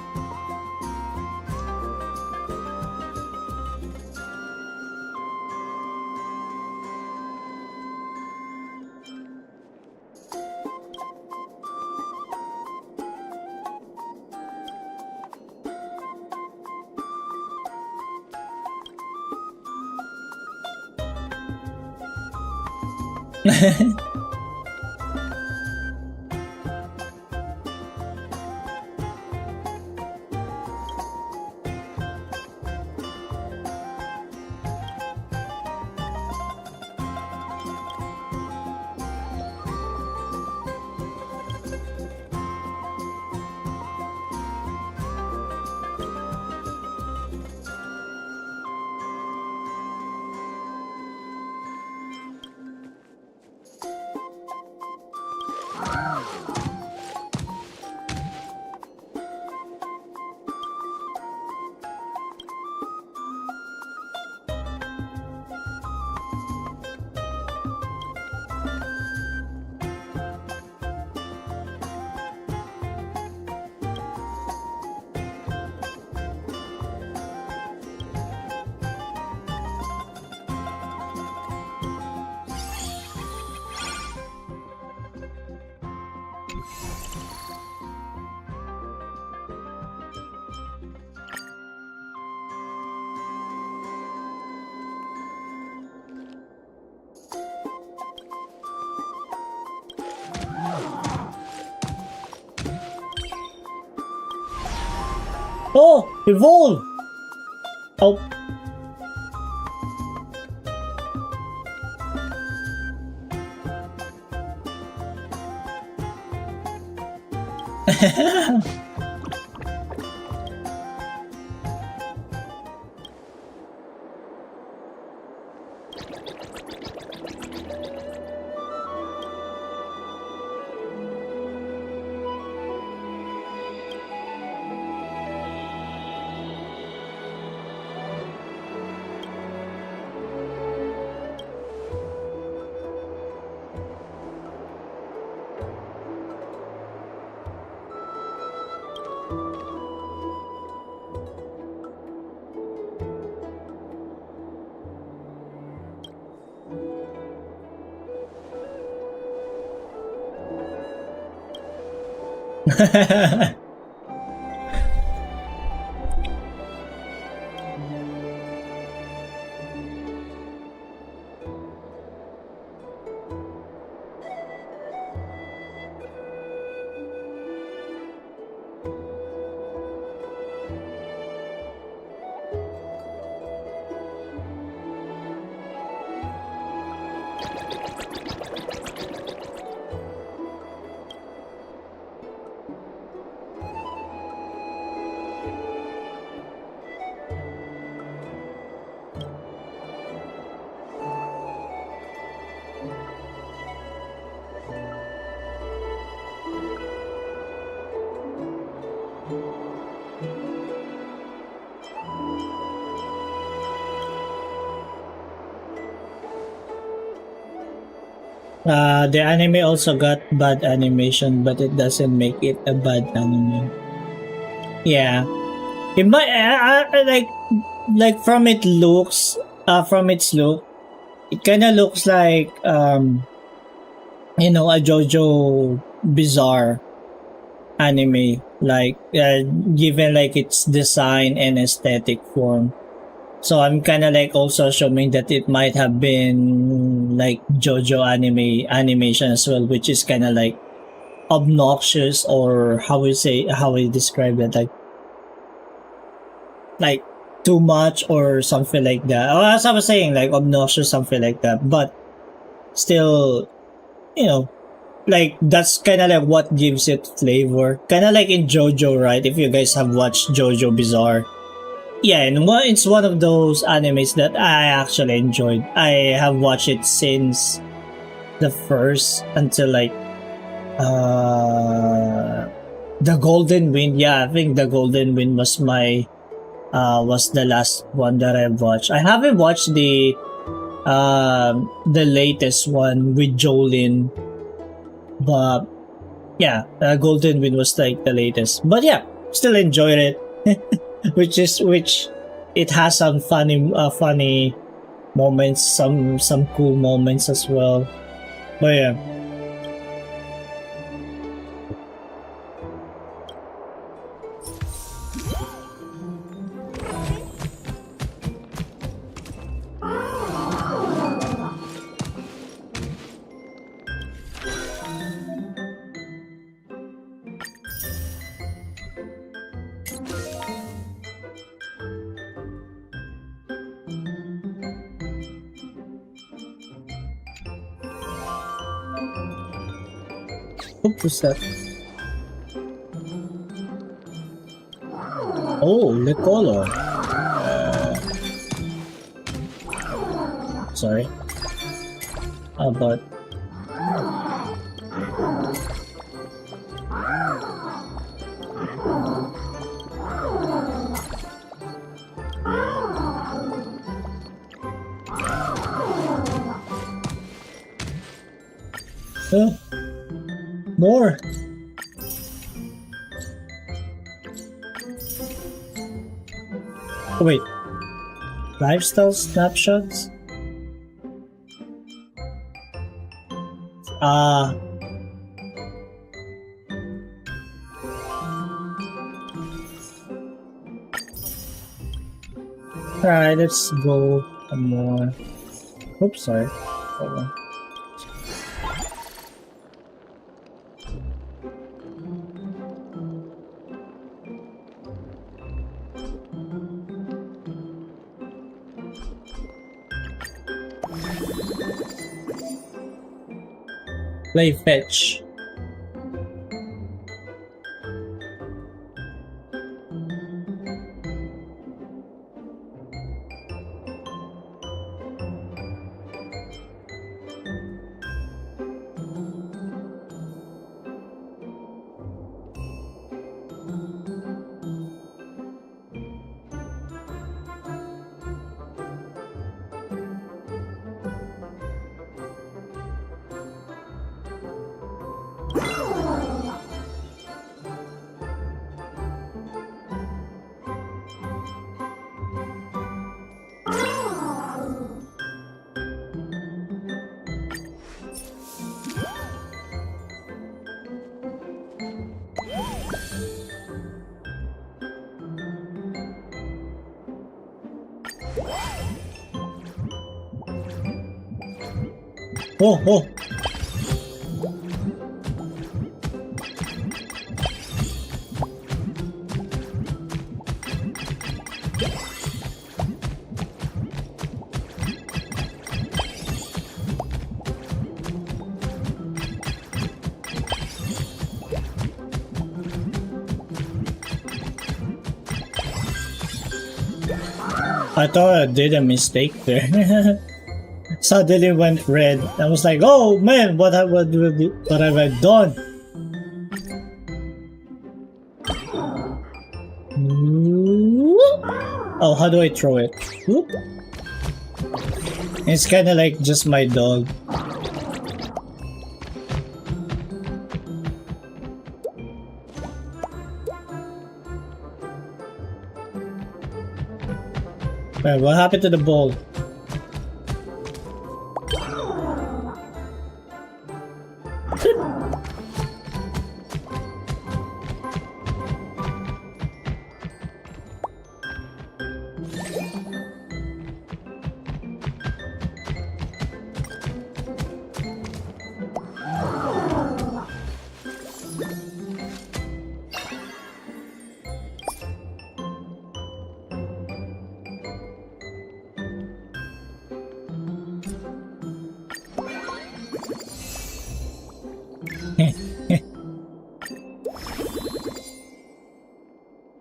Oh, evolve! Oh. The anime also got bad animation, but it doesn't make it a bad anime. Yeah, it might like from its look, it kind of looks like a JoJo Bizarre anime, like given like its design and aesthetic form. So I'm kind of like also assuming that it might have been like JoJo animation as well, which is kind of like obnoxious, or how we describe it, like too much or something like that. Or as I was saying, like obnoxious, something like that. But still, like that's kind of like what gives it flavor. Kind of like in JoJo, right? If you guys have watched JoJo Bizarre. Yeah, and it's one of those animes that I actually enjoyed. I have watched it since the first until like the Golden Wind. Yeah, I think the Golden Wind was the last one that I watched. I haven't watched the latest one with Jolene, but yeah, Golden Wind was like the latest. But yeah, still enjoyed it. which it has some funny moments, some cool moments as well. But yeah. What was that? Oh, the color. Sorry. But more. Oh, wait. Lifestyle snapshots? Alright, let's go some more. Oops, sorry. Hold on. Play fetch. Oh, oh. I thought I did a mistake there. Suddenly went red. I was like, oh man, what have I done? Oh, how do I throw it? Whoop. It's kind of like just my dog. Wait, what happened to the ball?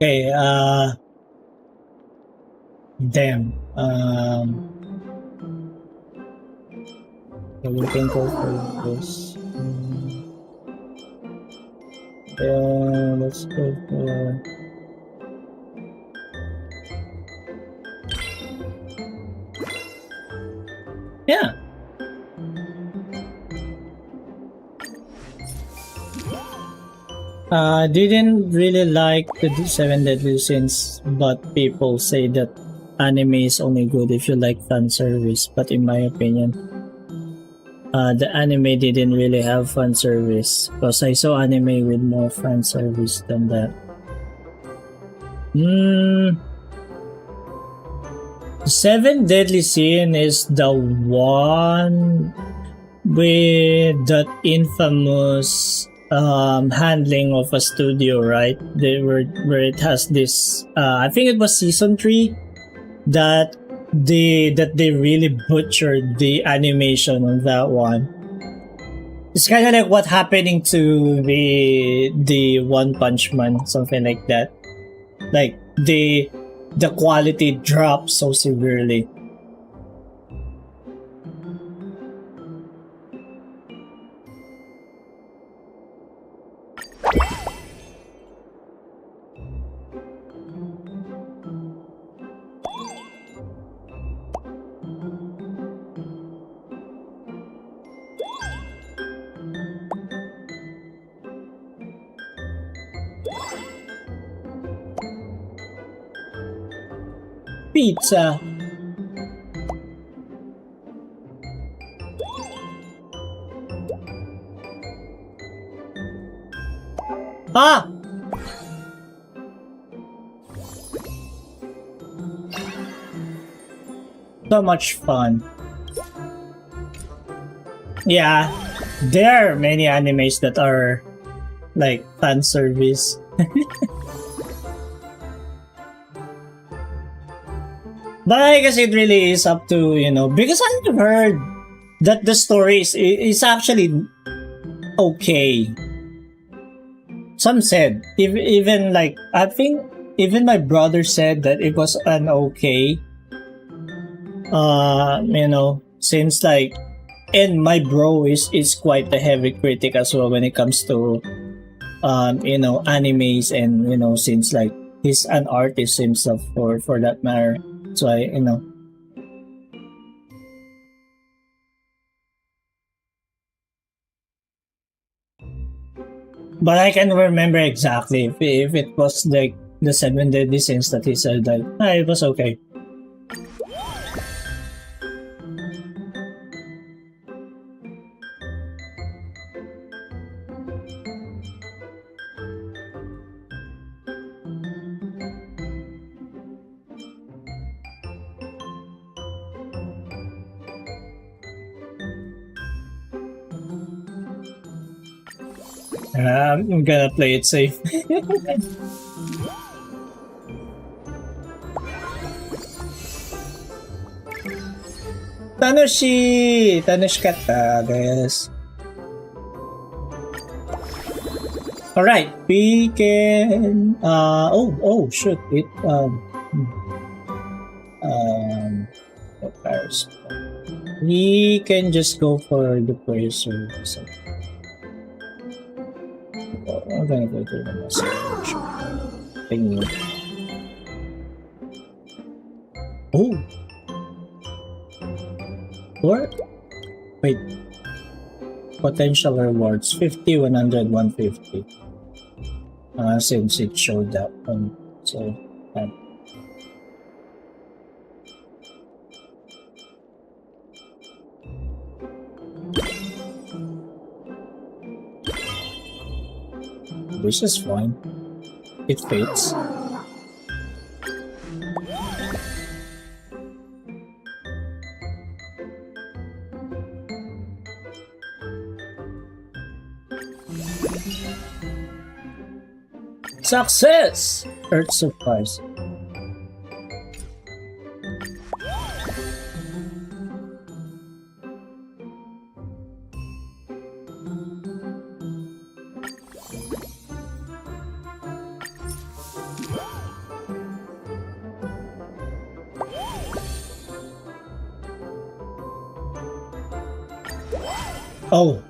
Okay, damn. So we can go for this. Yeah, let's go for. Yeah. Didn't really like the Seven Deadly Sins, but people say that anime is only good if you like fan service. But in my opinion, the anime didn't really have fan service because I saw anime with more fan service than that. Seven Deadly Sin is the one with that infamous handling of a studio, right? Where it has this I think it was season 3 that they really butchered the animation on that one. It's kind of like what happening to the One Punch Man, something like that. Like the quality dropped so severely. Pizza. Ah! So much fun. Yeah, there are many animes that are like fan service. But I guess it really is up to, because I've heard that the story is actually okay. Some said, even like, I think even my brother said that it was an okay. Since like, and my bro is quite a heavy critic as well when it comes to, animes and, since like he's an artist himself for that matter. So but I can remember exactly if it was like the 7 deadly sins that he said like, it was okay. I'm gonna play it safe. Tanoshikata desu. Alright, we can oh shoot, it Paris. We can just go for the bracer. So I'm gonna go to the message thingy. Oh, or wait, potential rewards 50, 100, 150. Since it showed that one, so this is fine. It fits. Success! Earth surprise. Oh.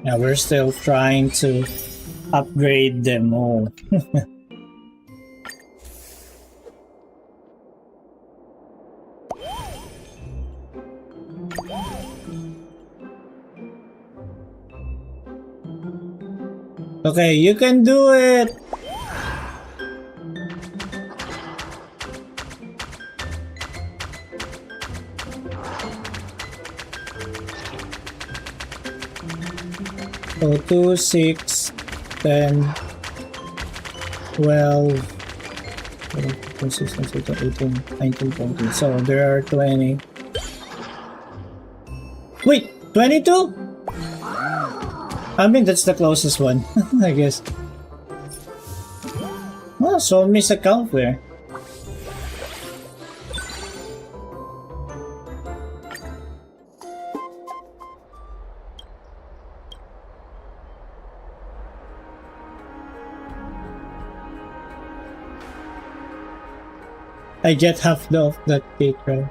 Yeah, we're still trying to upgrade them all. Okay, you can do it! So 2, 6, 10, 12, 16, 18, 19, 20. So there are 20. Wait, 22? I mean, that's the closest one, I guess. Oh, so miss a count there. I get half of that cake, right?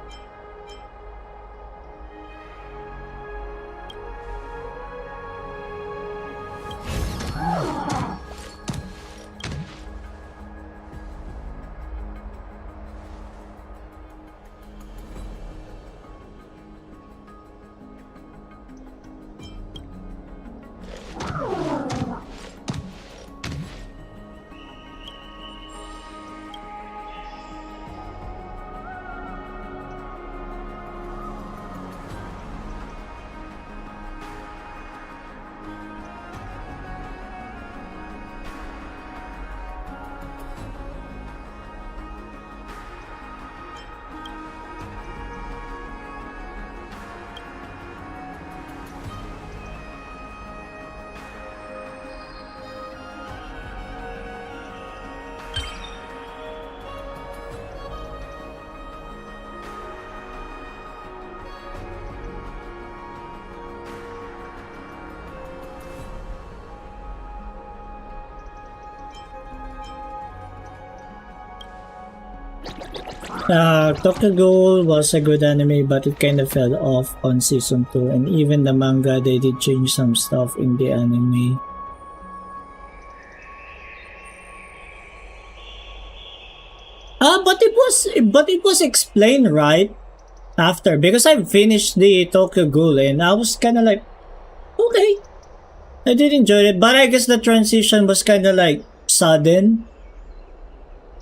Tokyo Ghoul was a good anime, but it kind of fell off on season 2, and even the manga, they did change some stuff in the anime. But it was explained right after, because I finished the Tokyo Ghoul and I was kind of like, okay, I did enjoy it, but I guess the transition was kind of like sudden.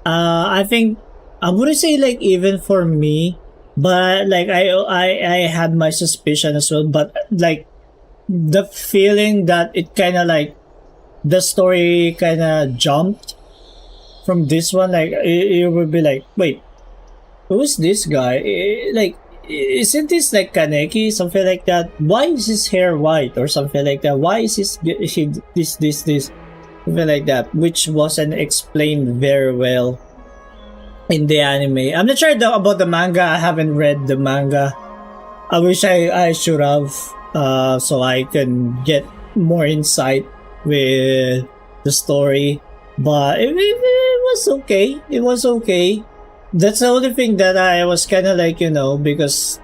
I think I wouldn't say like even for me, but like I had my suspicion as well. But like the feeling that it kind of like the story kind of jumped from this one, like it would be like, wait, who's this guy? Like, isn't this like Kaneki? Something like that. Why is his hair white or something like that? Why is this? Something like that, which wasn't explained very well in the anime. I'm not sure about the manga. I haven't read the manga. I wish I should have, so I can get more insight with the story. But it was okay. It was okay. That's the only thing that I was kind of like, because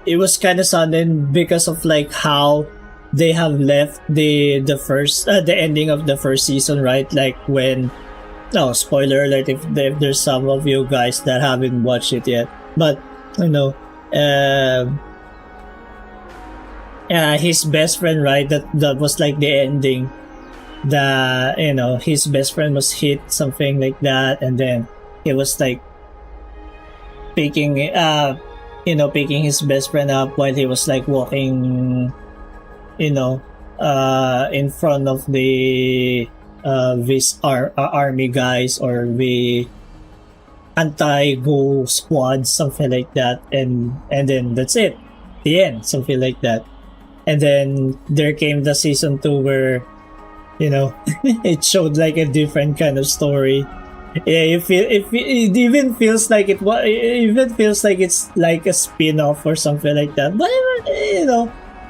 it was kind of sudden because of like how they have left the ending of the first season, right? Like when, no, spoiler alert if there's some of you guys that haven't watched it yet, but his best friend, right? That was like the ending. That his best friend was hit, something like that, and then it was like picking his best friend up while he was like walking, in front of the this army guys or the anti-go squad, something like that, and then that's it, the end, something like that. And then there came the season 2 where it showed like a different kind of story. Yeah, it even feels like it's like a spin-off or something like that.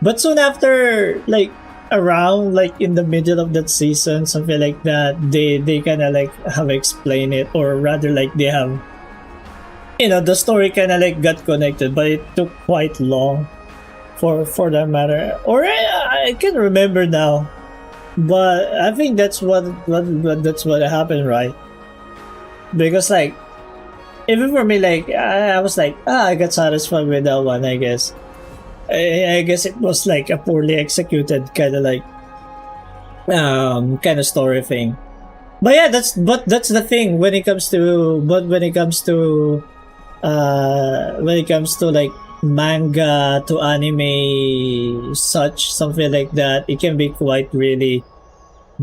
But soon after, like around like in the middle of that season, something like that, they kind of like have explained it, or rather like they have, the story kind of like got connected, but it took quite long for that matter. Or I can't remember now, but I think that's what happened, right? Because like even for me, like I was like, I got satisfied with that one. I guess it was like a poorly executed kind of like kind of story thing. But yeah, that's the thing when it comes to like manga to anime, such something like that, it can be quite really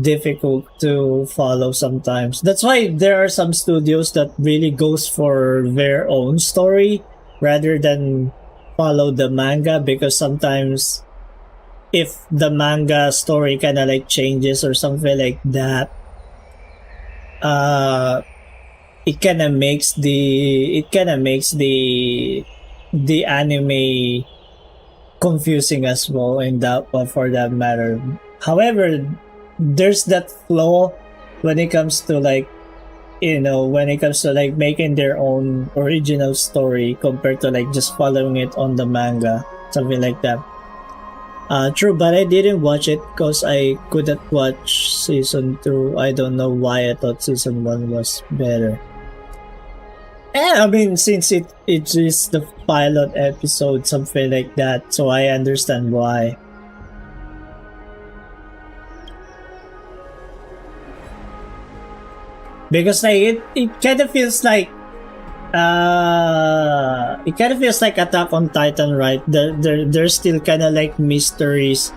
difficult to follow sometimes. That's why there are some studios that really goes for their own story rather than follow the manga, because sometimes if the manga story kind of like changes or something like that, it kind of makes the anime confusing as well, in that for that matter. However, there's that flaw when it comes to like making their own original story compared to like just following it on the manga, something like that. True, but I didn't watch it because I couldn't watch season 2. I don't know why. I thought season 1 was better. I mean, since it is the pilot episode, something like that, so I understand why. Because like it kind of feels like Attack on Titan, right? There's still kind of like mysteries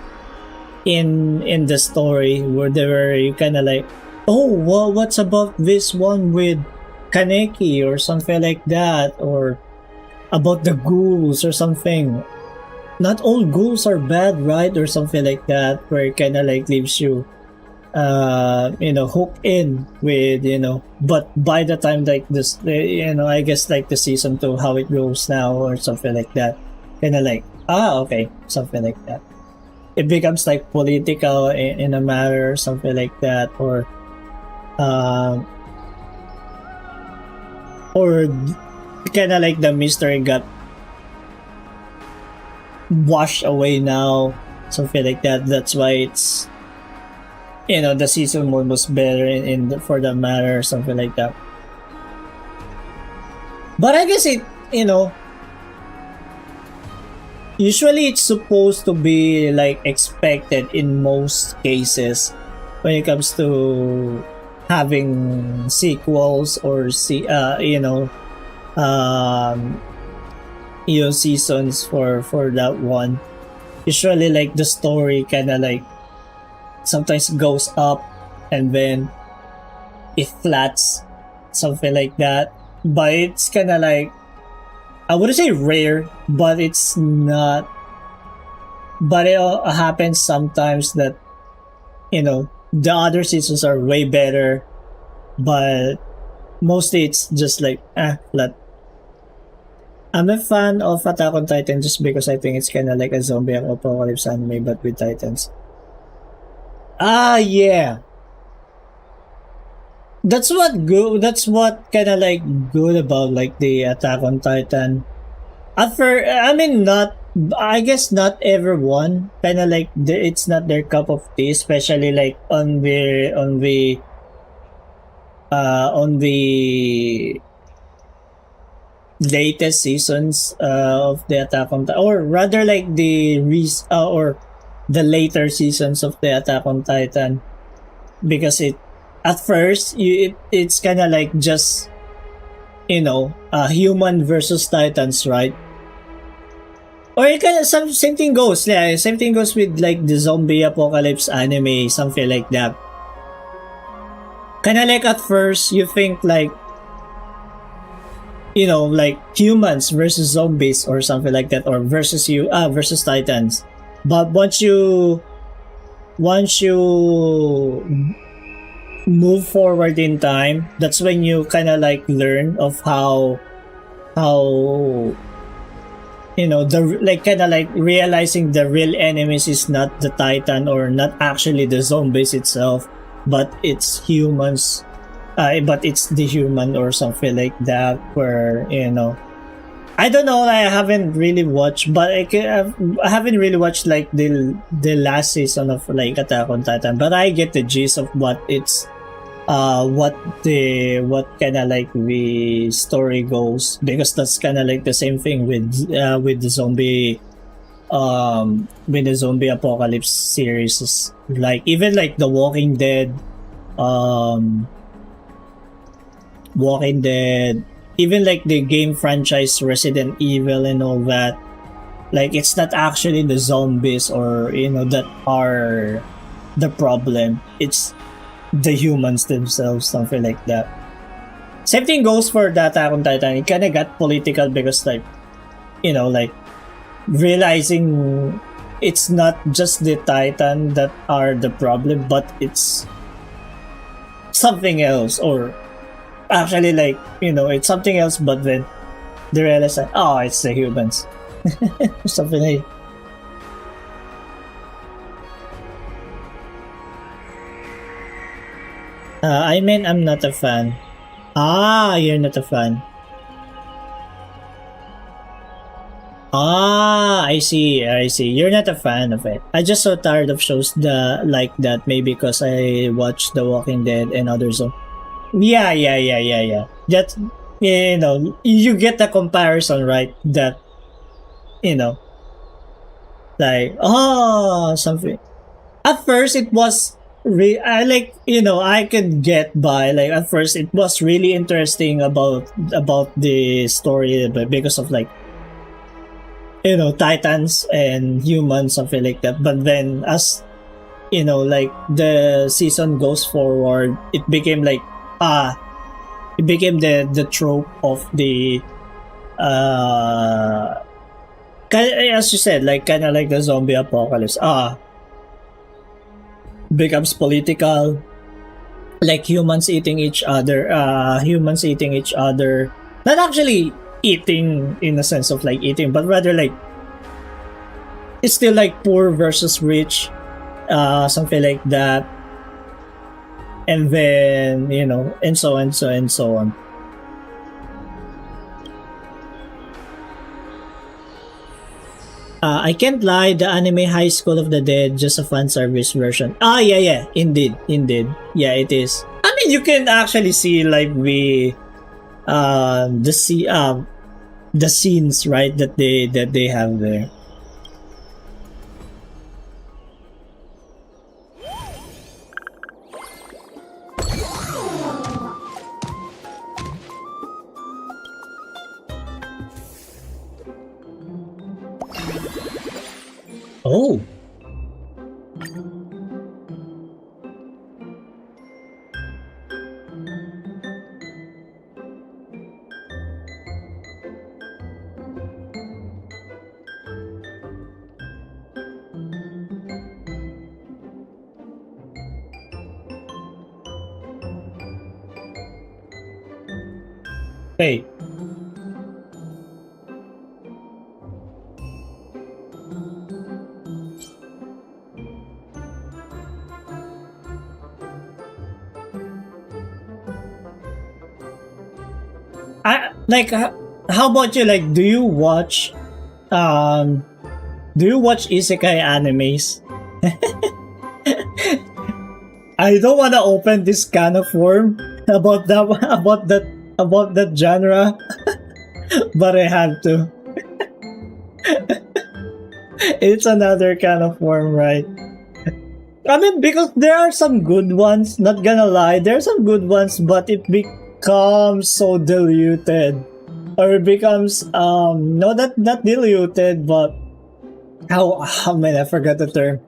in the story where you kind of like, oh, well, what's about this one with Kaneki or something like that, or about the ghouls or something. Not all ghouls are bad, right? Or something like that, where it kind of like leaves you hooked in with, but by the time like this, I guess like the season 2, how it goes now or something like that, kind of like, okay, something like that. It becomes like political in a matter or something like that, or kind of like the mystery got washed away now, something like that. That's why it's, the season 1 was better for that matter, or something like that. But I guess it, usually it's supposed to be like expected in most cases when it comes to having sequels or seasons for that one. Usually like the story kind of like sometimes goes up and then it flats, something like that. But it's kind of like, I wouldn't say rare, but it's not. But it happens sometimes that, the other seasons are way better, but mostly it's just like, flat. I'm a fan of Attack on Titan just because I think it's kind of like a zombie apocalypse anime, but with titans. Yeah. That's what kind of like good about like the Attack on Titan. I mean, I guess not everyone kind of like it's not their cup of tea, especially like on the latest seasons of the Attack on Titan, or rather like or the later seasons of the Attack on Titan, because at first it's kind of like just human versus titans, right? Or it kind of same thing goes, yeah, same thing goes with like the zombie apocalypse anime, something like that. Kind of like at first you think like like humans versus zombies or something like that, or versus titans. But once you move forward in time, that's when you kind of like learn of how the like kind of like realizing the real enemies is not the titan or not actually the zombies itself, but it's humans, but it's the human or something like that, where I don't know, I haven't really watched, but I haven't really watched like the last season of like Attack on Titan, but I get the gist of what it's what kind of like the story goes, because that's kind of like the same thing with the zombie apocalypse series, like even like the Walking Dead, even like the game franchise Resident Evil and all that. Like it's not actually the zombies or that are the problem, it's the humans themselves, something like that. Same thing goes for the Attack on Titan. It kind of got political because like like realizing it's not just the Titan that are the problem, but it's something else, or actually like it's something else, but then they realize that it's the humans. Something like. I mean, I'm not a fan. You're not a fan. I see. You're not a fan of it. I just so tired of shows like that, maybe because I watched The Walking Dead and others. So yeah. That you get the comparison, right? That like something. At first, it was I like I could get by. Like at first, it was really interesting about the story, but because of like titans and humans, something like that. But then as like the season goes forward, it became like it became the trope of the as you said, like kind of like the zombie apocalypse. Becomes political, like humans eating each other, not actually eating in the sense of like eating, but rather like it's still like poor versus rich, something like that, and then and so on. I can't lie, the anime High School of the Dead, just a fan service version. Yeah, indeed. Yeah, it is. I mean, you can actually see like the scenes, right, that they have there. Oh. Hey. How about you? Like, um do you watch isekai animes? I don't want to open this can of worm about that about that genre, but I have to. It's another can of worm, right? I mean, because there are some good ones. Not gonna lie, there are some good ones, but it becomes so diluted, or it becomes no, not diluted, but how man, I forgot the term.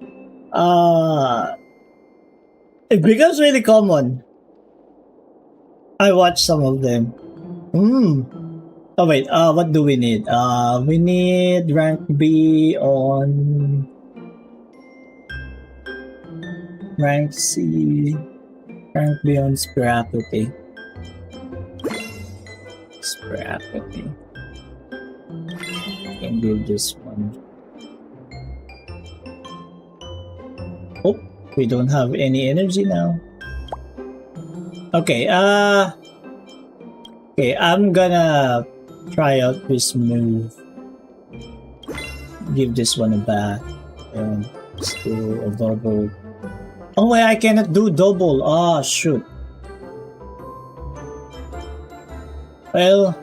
It becomes really common. I watch some of them. Oh wait, what do we need? We need rank B on rank C, rank B on Spiracity. Spiracity. Can do this one. Oh, we don't have any energy now. Okay, okay, I'm gonna try out this move. Give this one a bath. And let's do a double. Oh wait, I cannot do double. Oh shoot. Well,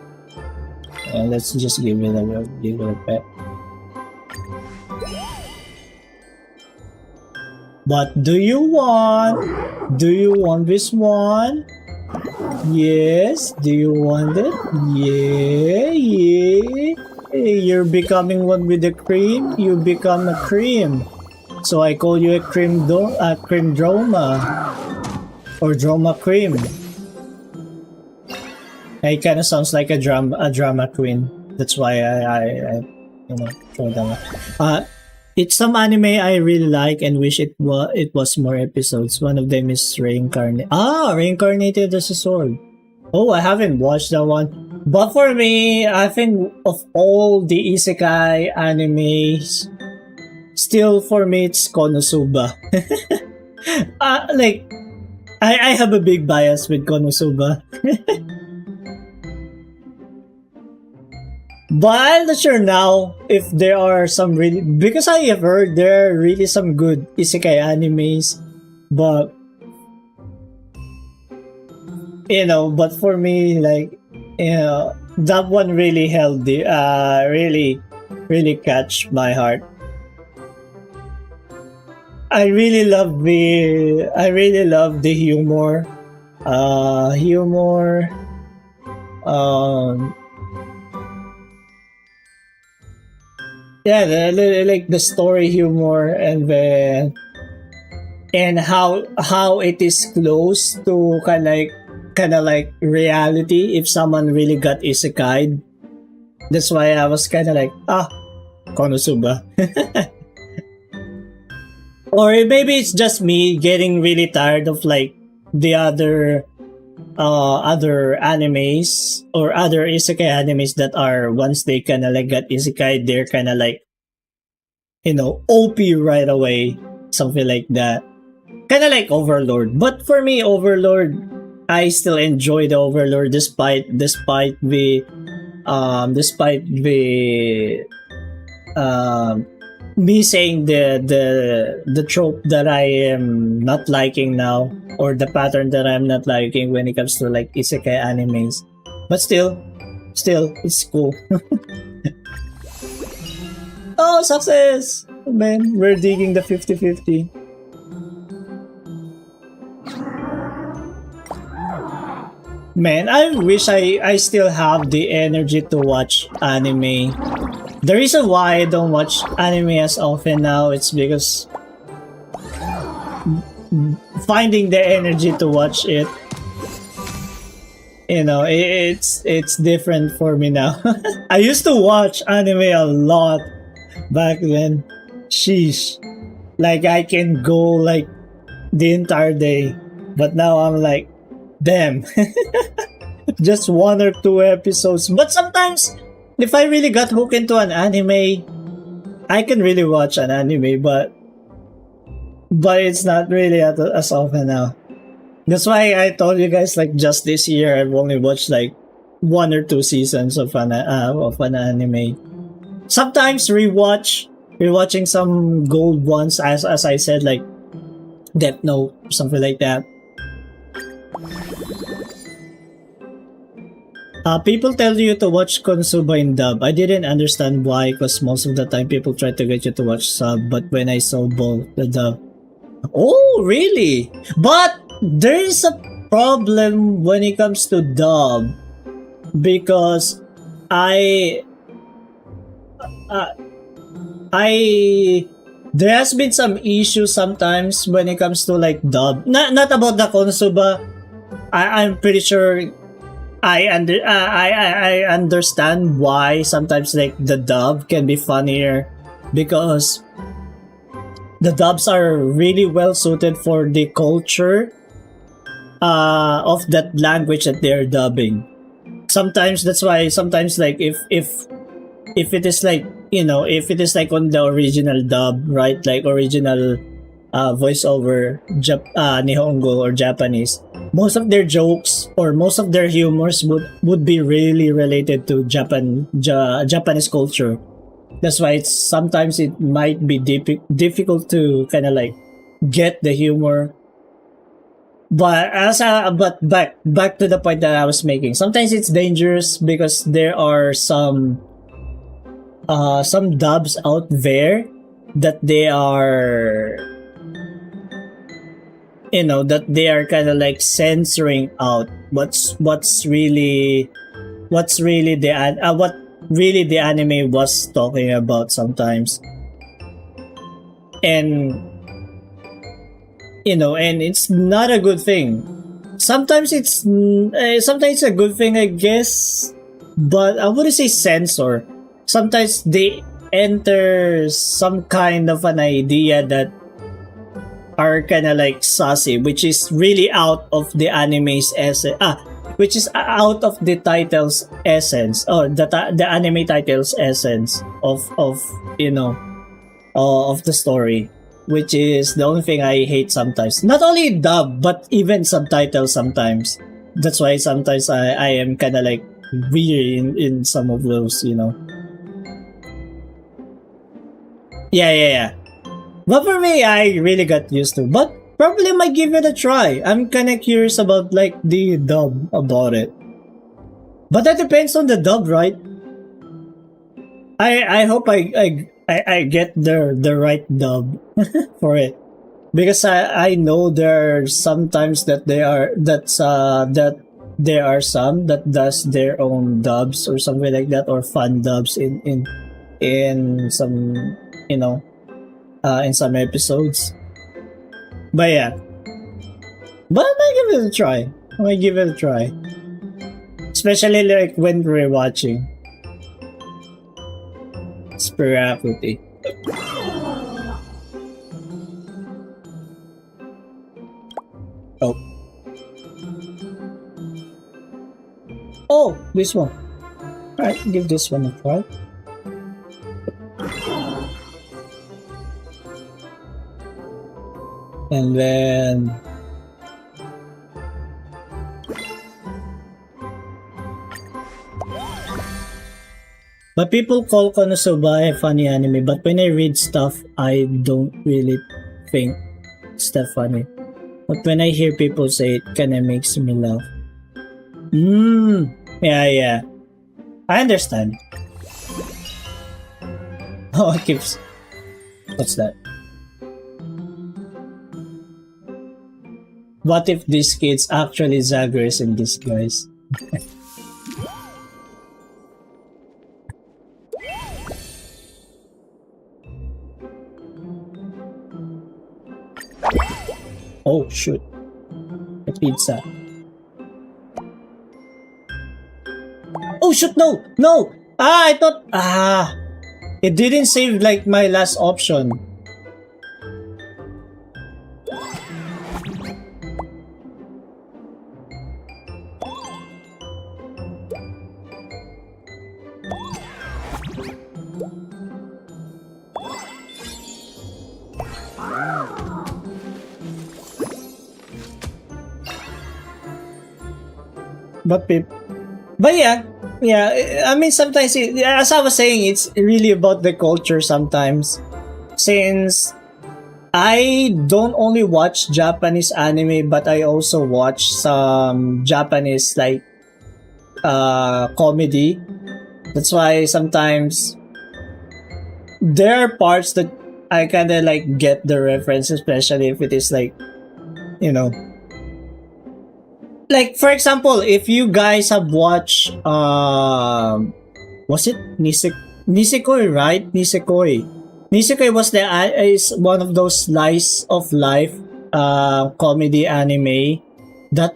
let's just give it a pet. But do you want this one? Yes. Do you want it? Yeah. You're becoming one with the cream. You become a cream. So I call you a cream droma, or droma cream. It kind of sounds like a drama queen. That's why I throw them. It's some anime I really like and wish it was more episodes. One of them is Reincarnated as a Sword. Oh, I haven't watched that one. But for me, I think of all the isekai animes, still for me it's Konosuba. Like, I have a big bias with Konosuba. But I'm not sure now if there are some really, because I have heard there are really some good isekai animes, but but for me, like, that one really held the really catch my heart. I really love the humor. Yeah, like the story humor, and how it is close to kind of like reality if someone really got isekai. That's why I was kind of like, Konosuba. Or maybe it's just me getting really tired of like the other animes or other isekai animes that are, once they kind of like got isekai, they're kind of like, OP right away, something like that. Kind of like Overlord. But for me, Overlord, I still enjoy the Overlord despite the me saying the trope that I am not liking now, or the pattern that I'm not liking when it comes to like isekai animes. But still it's cool. Oh, success! Man, we're digging the 50-50. Man, I wish I still have the energy to watch anime The reason why I don't watch anime as often now, it's because finding the energy to watch it, you know, it's different for me now. I used to watch anime a lot back then. Sheesh. Like I can go like the entire day. But now I'm like, damn. Just 1 or 2 episodes. But sometimes, if I really got hooked into an anime, I can really watch an anime, but it's not really as often now. That's why I told you guys, like, just this year I've only watched like 1 or 2 seasons of an anime. Sometimes rewatching some gold ones, as I said, like Death Note, something like that. People tell you to watch Konosuba in dub. I didn't understand why, because most of the time people try to get you to watch sub, but when I saw both the dub. Oh, really? But there is a problem when it comes to dub, because there has been some issues sometimes when it comes to like dub. Not about the Konosuba. I'm pretty sure I understand why sometimes like the dub can be funnier, because the dubs are really well suited for the culture of that language that they're dubbing. Sometimes that's why sometimes like if it is like, you know, if it is like on the original dub, right, like original voiceover Nihongo or Japanese, most of their jokes or most of their humors would be really related to Japanese culture. That's why sometimes it might be difficult to kind of like get the humor. But back to the point that I was making. Sometimes it's dangerous because there are some dubs out there that they are, you know, that they are kind of like censoring out what's really the anime was talking about sometimes. And you know, and it's not a good thing. Sometimes it's a good thing, I guess, but I wouldn't say censor. Sometimes they enter some kind of an idea that are kind of like saucy, which is really out of the anime's essence. Which is out of the title's essence, or the anime title's essence of you know, of the story, which is the only thing I hate sometimes. Not only dub, but even subtitles sometimes. That's why sometimes I am kind of like weird in some of those, you know. Yeah. But for me, I really got used to. But probably might give it a try. I'm kind of curious about like the dub about it. But that depends on the dub, right? I hope I get the right dub for it, because I know there are sometimes that that there are some that does their own dubs or something like that, or fun dubs in some, you know, in some episodes. But yeah, but I might give it a try. Especially like when rewatching. Spirituality. Oh, this one. Alright, give this one a try. And then but people call Konosuba a funny anime, but when I read stuff, I don't really think it's that funny. But when I hear people say it, kinda makes me laugh. Yeah. I understand. Oh, it keeps... What's that? What if these kids actually Zagreus in disguise? Oh, shoot. A pizza. Oh, shoot, no! No! I thought... it didn't save, like, my last option. But yeah, I mean, sometimes, as I was saying, it's really about the culture sometimes. Since I don't only watch Japanese anime, but I also watch some Japanese, like, comedy. That's why sometimes there are parts that I kind of, like, get the reference, especially if it is, like, you know, like, for example, if you guys have watched, was it Nisekoi, right? Nisekoi was is one of those slice of life, comedy anime that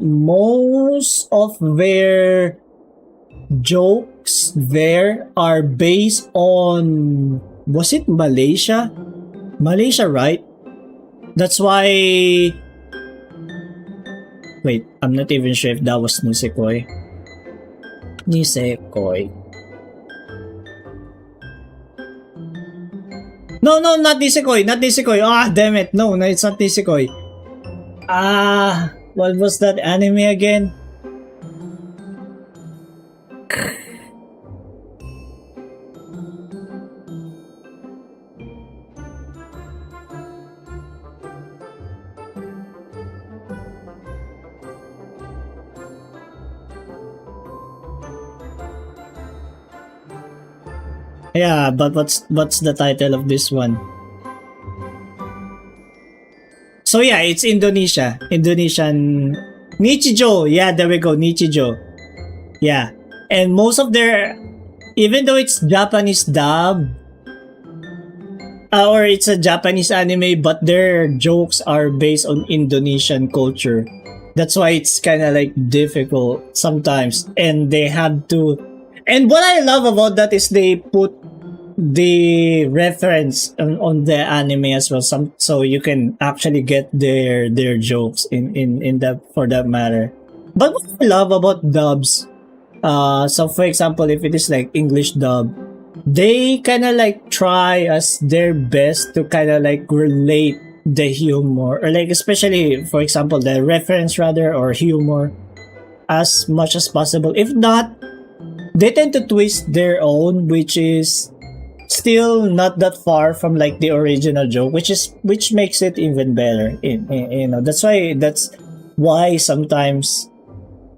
most of their jokes there are based on, was it Malaysia, right? That's why. Wait, I'm not even sure if that was Nisekoi. No, not Nisekoi. Ah, damn it. No, it's not Nisekoi. What was that anime again? Yeah, but what's the title of this one? So yeah, it's Indonesian Nichijo. Yeah, there we go, Nichijo. Yeah. And most of their, even though it's Japanese dub, or it's a Japanese anime, but their jokes are based on Indonesian culture. That's why it's kind of like difficult sometimes, and they have to. And what I love about that is they put the reference on the anime as well, so you can actually get their jokes in that, for that matter. But what I love about dubs, so for example, if it is like English dub, they kind of like try as their best to kind of like relate the humor, or like, especially for example, the reference rather, or humor, as much as possible. If not, they tend to twist their own, which is still not that far from like the original joke, which makes it even better. You know, that's why sometimes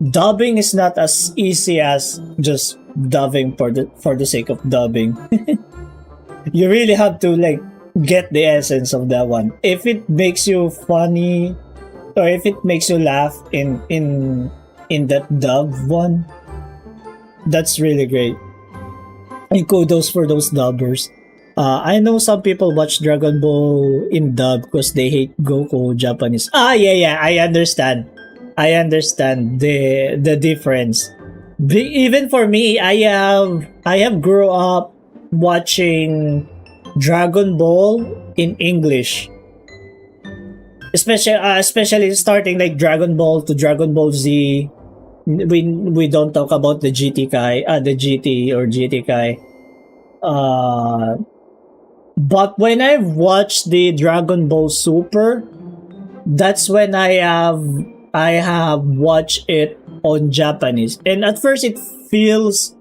dubbing is not as easy as just dubbing for the sake of dubbing. You really have to like get the essence of that one. If it makes you funny, or if it makes you laugh in that dub one, that's really great. And kudos for those dubbers. I know some people watch Dragon Ball in dub because they hate Goku Japanese. Yeah, I understand the difference. Even for me, I have grew up watching Dragon Ball in English, especially starting like Dragon Ball to Dragon Ball Z. We don't talk about the GT Kai, the GT or GT Kai. But when I watched the Dragon Ball Super, that's when I have watched it on Japanese. And at first it felt,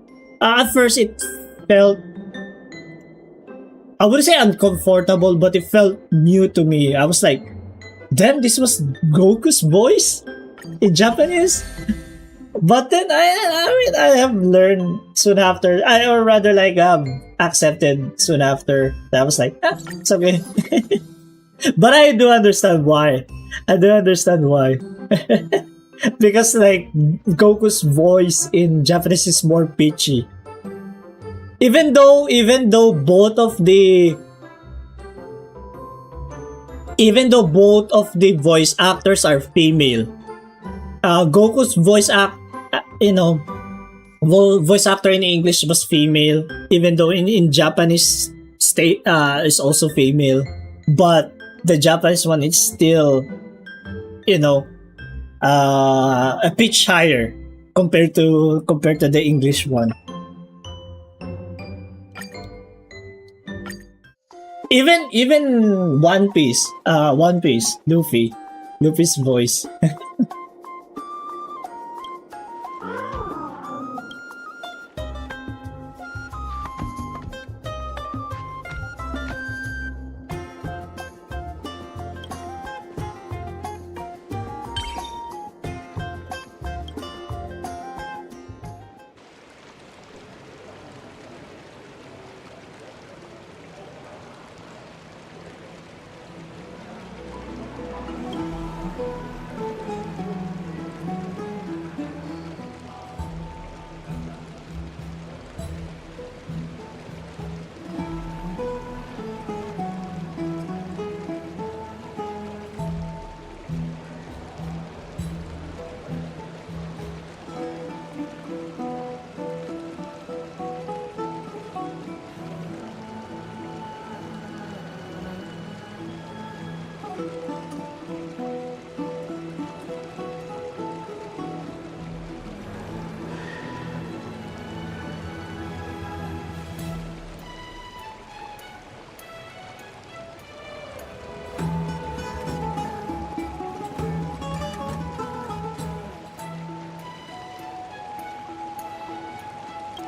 I wouldn't say uncomfortable, but it felt new to me. I was like, damn, this was Goku's voice in Japanese? But then I have learned soon after, or rather like accepted soon after. I was like, it's okay. But I do understand why. Because like Goku's voice in Japanese is more pitchy. Even though both of the even though both of the voice actors are female. Goku's voice actor in English was female, even though in Japanese state is also female, but the Japanese one is still, a pitch higher compared to the English one. Even One Piece, Luffy's voice.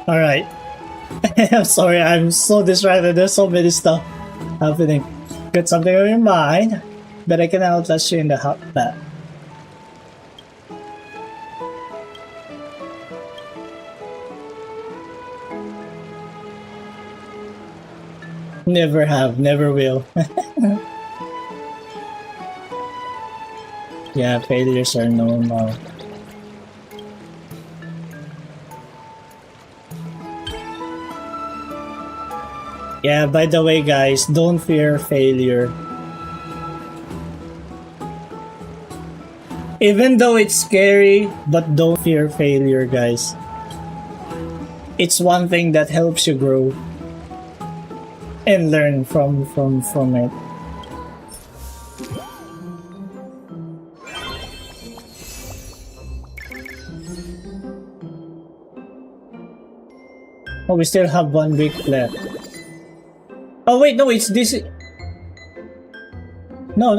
Alright. I'm sorry, I'm so distracted. There's so many stuff happening. Got something on your mind, but I can outlast you in the hot bath. Never have, never will. Yeah, failures are normal. Yeah, by the way guys, don't fear failure. Even though it's scary, but don't fear failure, guys. It's one thing that helps you grow and learn from it. Oh, we still have 1 week left. Oh wait, no, it's this. No.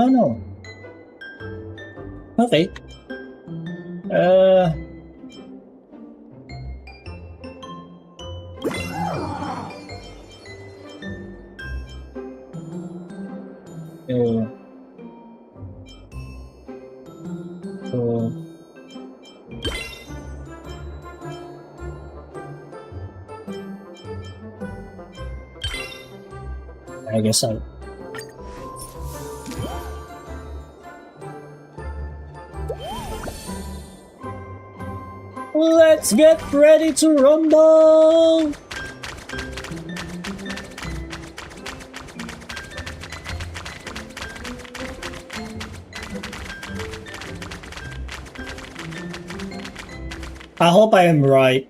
Okay. I guess I'll... Let's get ready to rumble! I hope I am right.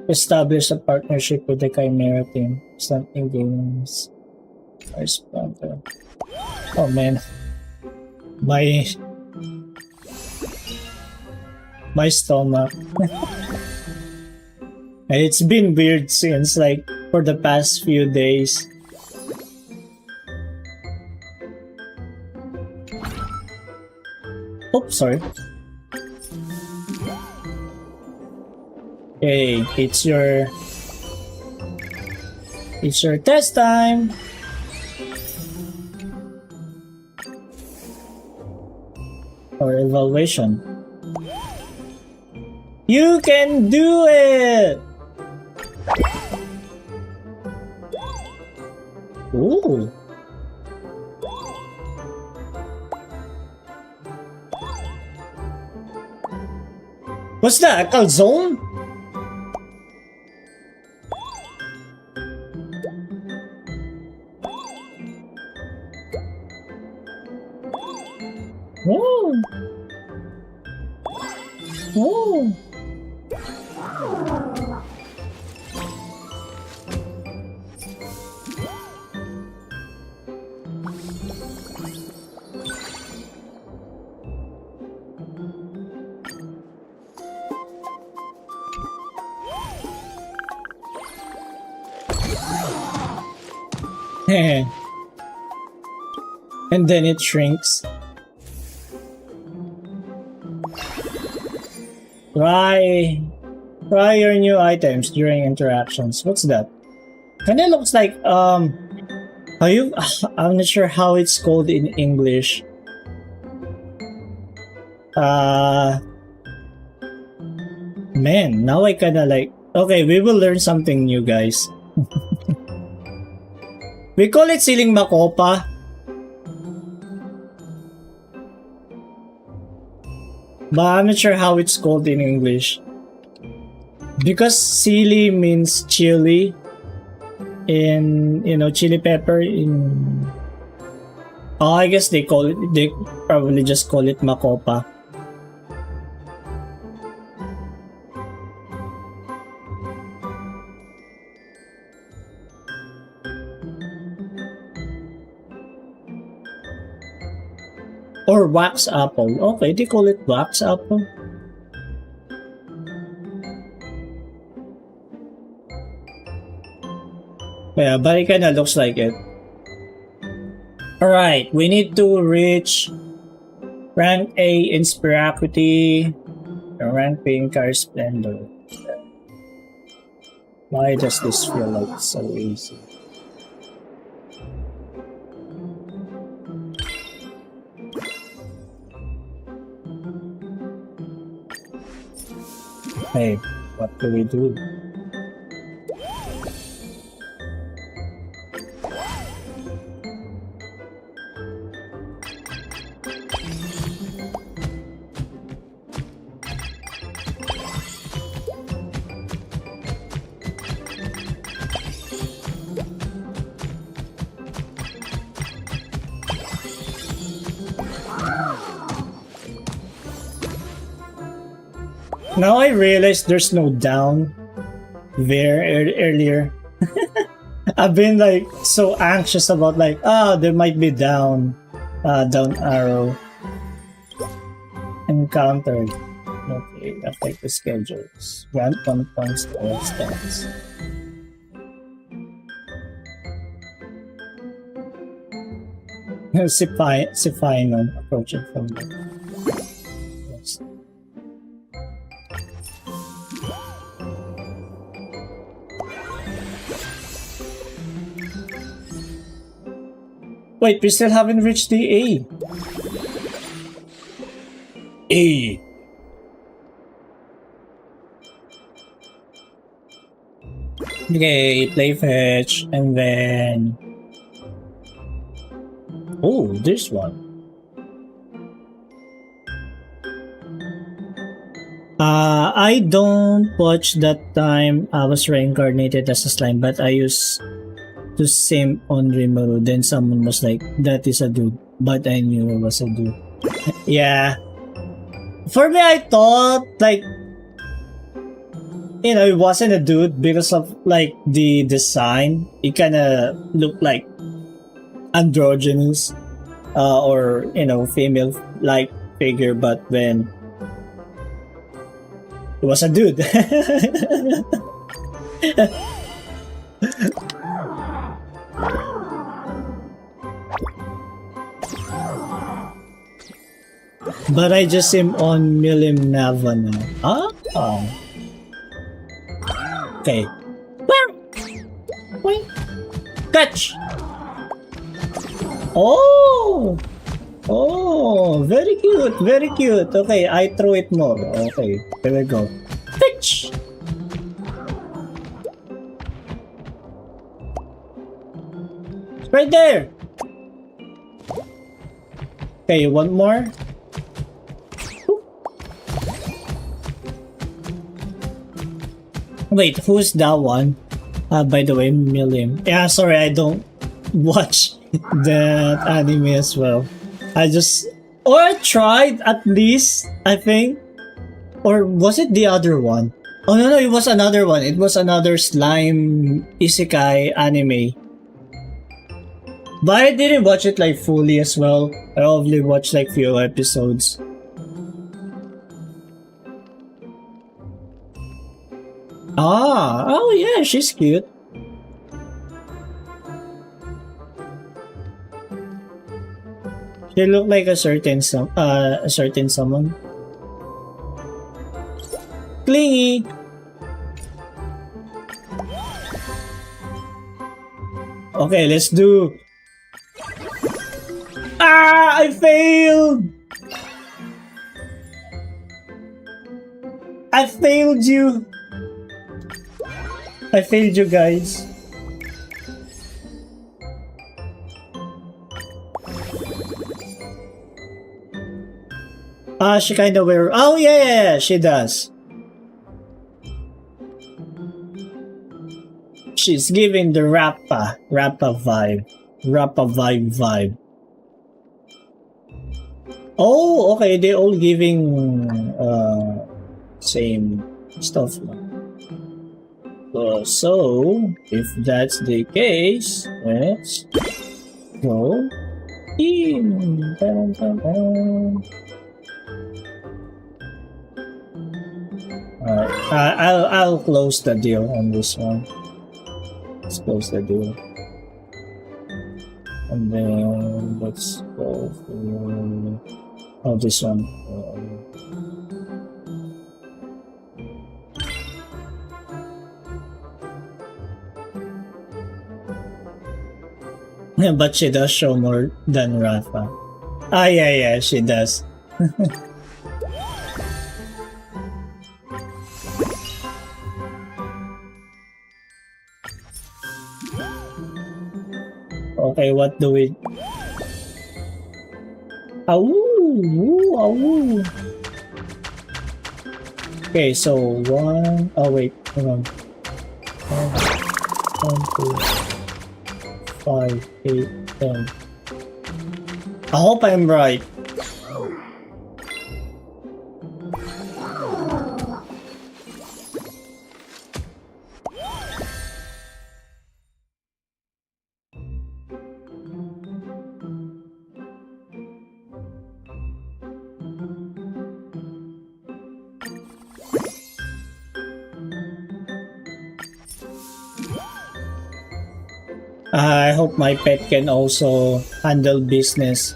Establish a partnership with the Chimera team. Something games. Oh man. My stomach. And it's been weird since like for the past few days. Oops, sorry. Hey, it's your test time. Or evaluation. You can do it. Ooh. What's that? A calzone? Oh. Oh. And then it shrinks. Try your new items during interactions. What's that? Kinda looks like how you I'm not sure how it's called in English. Man, now I kinda like, okay, we will learn something new, guys. We call it siling makopa. But I'm not sure how it's called in English. Because sili means chili in, you know, chili pepper in... Oh, I guess they probably just call it makopa. Or wax apple. Okay, they call it wax apple. Yeah, but it kinda looks like it. Alright, we need to reach rank A in Spiracuity, rank B in Car Splendor. Why does this feel like so easy? Hey, what do we do? Now I realize there's no down there earlier. I've been like so anxious about like, there might be down arrow encountered. Okay, affect the schedules. Grant 1 points to all stats. Si Finon approaching from the yes. Wait, we still haven't reached the A. A. Okay, play fetch, and then... Oh, this one. I don't watch that time I was reincarnated as a slime, but I used to sim on Rimuru. Then someone was like, that is a dude, but I knew it was a dude. Yeah. For me, I thought, like, you know, it wasn't a dude because of, like, the design. It kind of looked like androgynous, or, you know, female-like figure, but then it was a dude. But I just am on Milim Nava now. Okay. Wait. Catch! Oh! Oh, very cute, very cute. Okay, I throw it more. Okay, here we go. Pitch! It's right there! Okay, one more. Wait, who's that one? By the way, Milim. Yeah, sorry, I don't watch that anime as well. Or I tried at least, I think. Or was it the other one? Oh no, it was another one. It was another slime isekai anime. But I didn't watch it like fully as well. I only watched like few episodes. Oh yeah, she's cute. She looked like a certain someone. Clingy. Okay, let's do. I failed. I failed you. I failed you guys. She kinda wear. Oh yeah, she does. She's giving the Rappa vibe. Rappa vibe. Oh, okay, they all giving same stuff. So if that's the case, let's go in. Alright, I'll close the deal on this one. Let's close the deal. And then let's go for this one. But she does show more than Rafa. Yeah, she does. Okay, what do we... Awoo! Okay, so one... Oh wait, hold on. 1, 2, 5, 8, 10. I hope I'm right. I hope my pet can also handle business.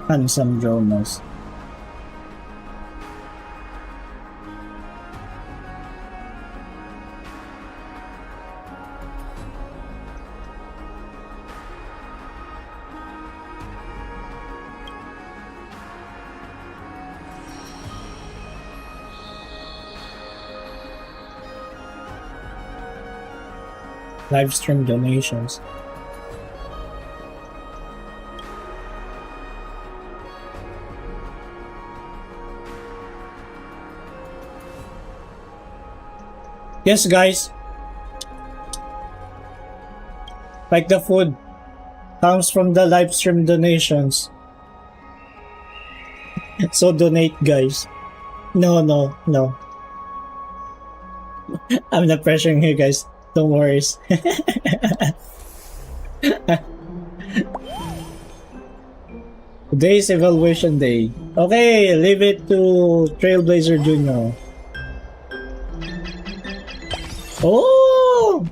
Handsome Jonas. Live stream donations. Yes, guys. Like the food comes from the live stream donations. So donate, guys. No. I'm not pressuring you guys. Don't worry. Today's evaluation day. Okay, leave it to Trailblazer Jr. Oh!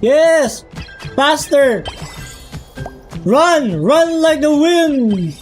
Yes! Faster! Run! Run like the wind!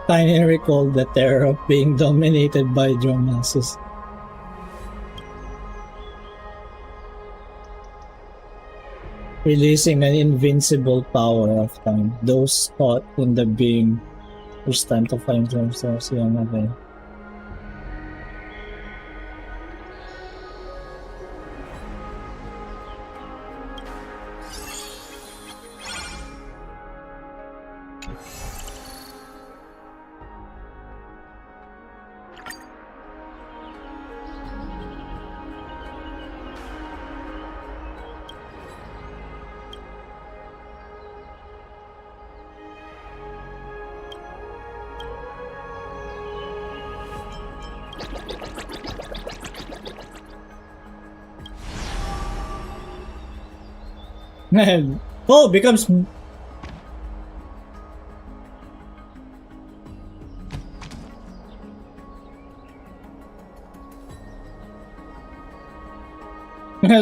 Tiny recalled the terror of being dominated by drone masses. Releasing an invincible power of time. Those caught in the beam were stunned to find themselves young again. Oh, becomes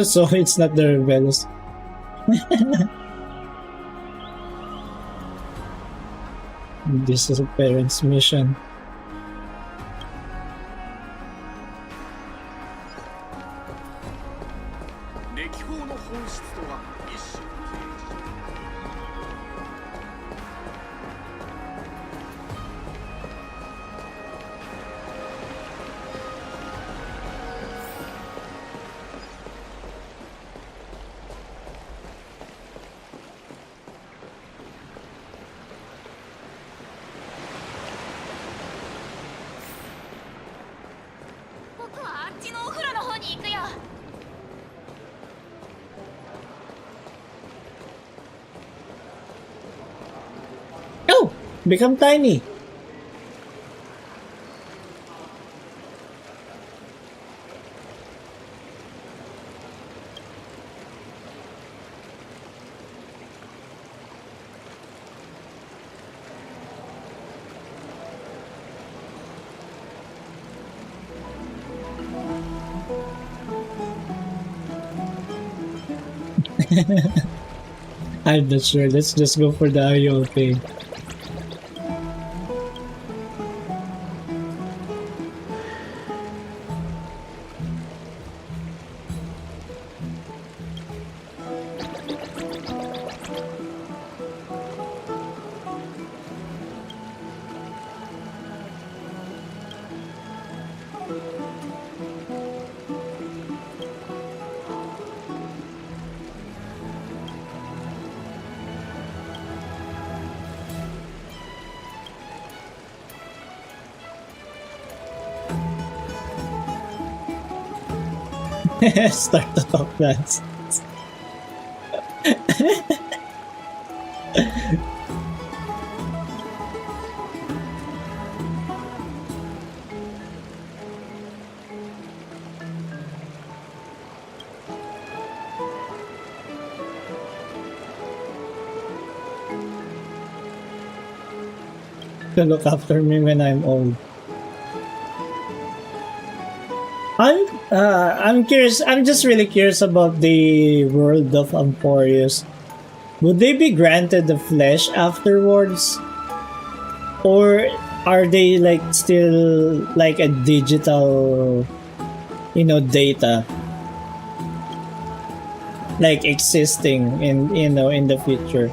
so it's not the rebels. This is a parent's mission. Oh, become tiny. I'm not sure. Let's just go for the IOP. Start to talk dance. To look after me when I'm old. I'm curious. I'm just really curious about the world of Amporius. Would they be granted the flesh afterwards, or are they like still like a digital, data, like existing in the future?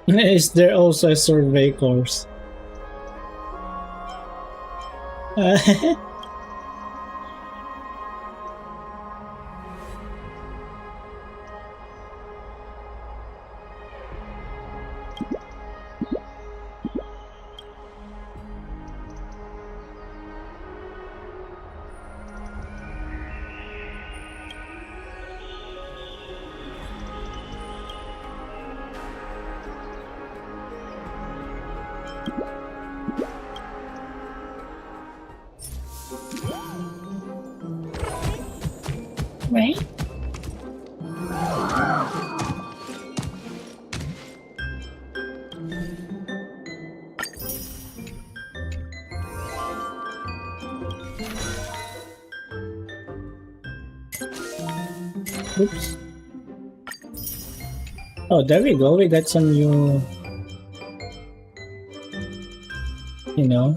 Is there also a survey course? Right? Oops. Oh, there we go. We got some new, you know,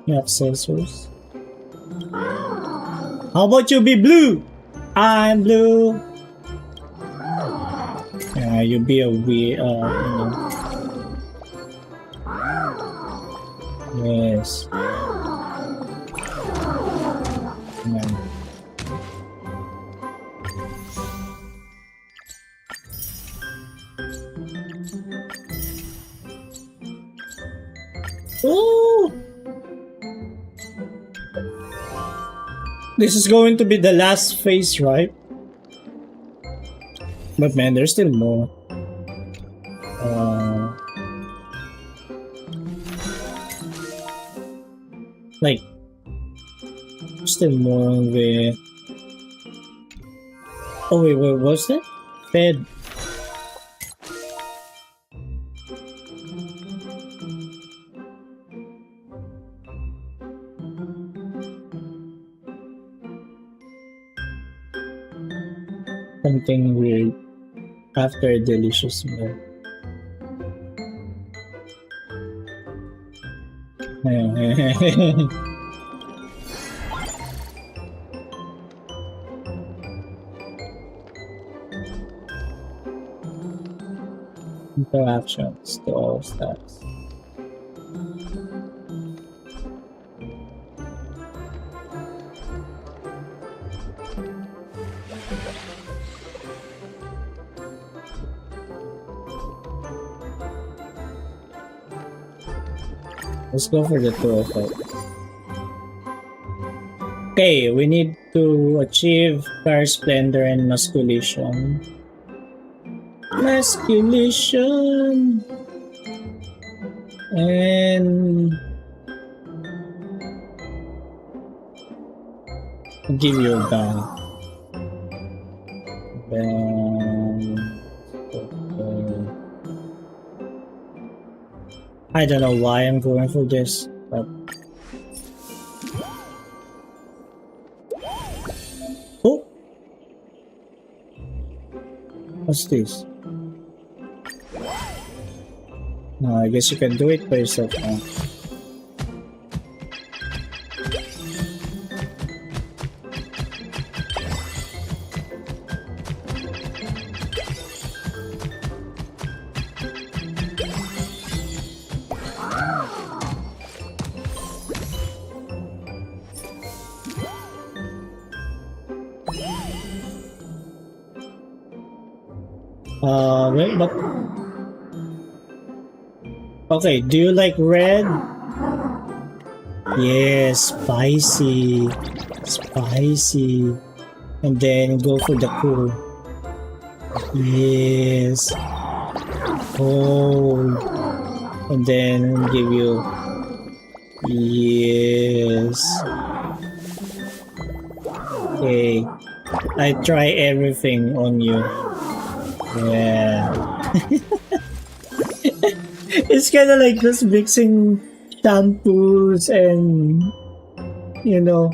new accessories. How about you be blue? I'm blue. You be a we, you know. Yes. Yeah. Ooh! This is going to be the last phase, right? But man, there's still more. Like, still more of it. Oh wait, what's that? Fed. Something weird after a delicious meal. Interactions to all staffs. Let's go for the 205. Okay, we need to achieve Car Splendor and Masculation. Masculation! And I'll give you a bang. Bang. Okay. I don't know why I'm going for this, but oh, what's this? No, I guess you can do it by yourself now. Wait, but okay, do you like red? Yes, spicy, spicy, and then go for the cool. Yes, cold, and then give you yes. Okay, I try everything on you. Yeah. It's kind of like just mixing shampoos and, you know,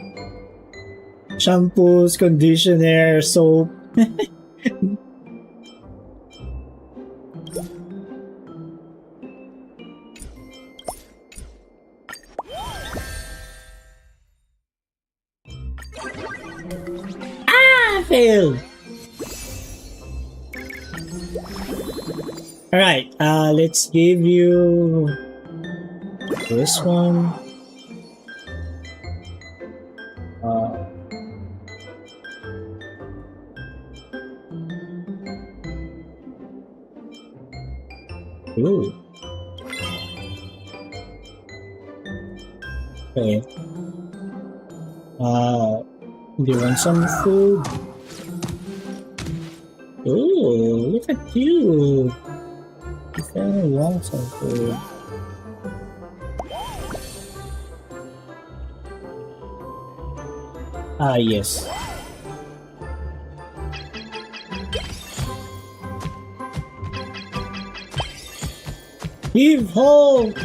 shampoos, conditioner, soap, Failed. Alright, let's give you this one. Ooh. Okay. Do you want some food? Ooh, look at you. You finally want some food. Yes. Give hope!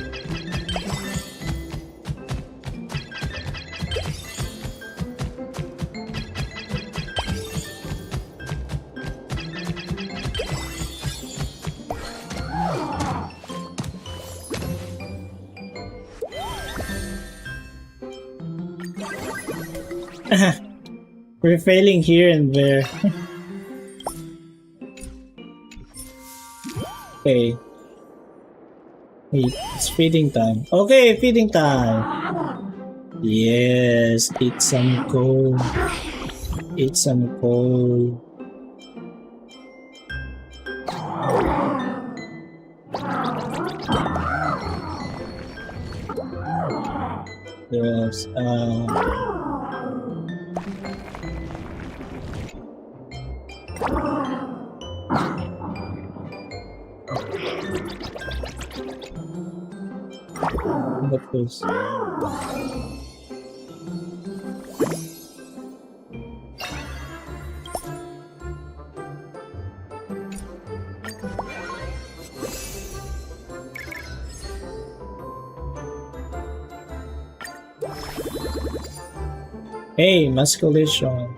We're failing here and there. Okay. Wait, it's feeding time. Okay, feeding time. Yes, eat some coal. Eat some coal. Yes, what was Hey, musculation.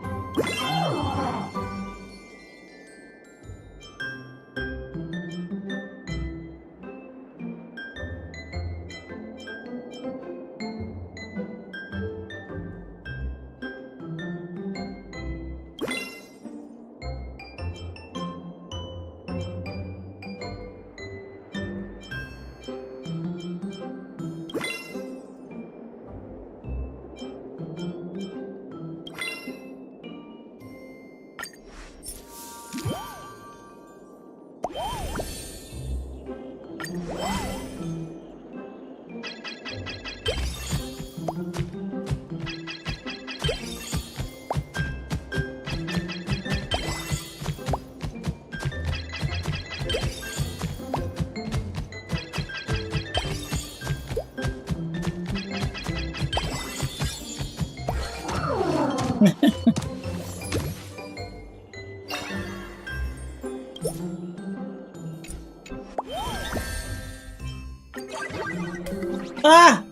Ah!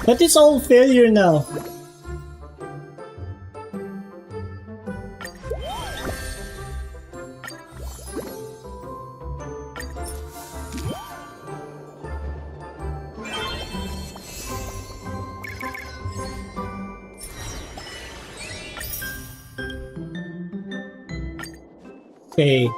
But it's all failure now. Okay.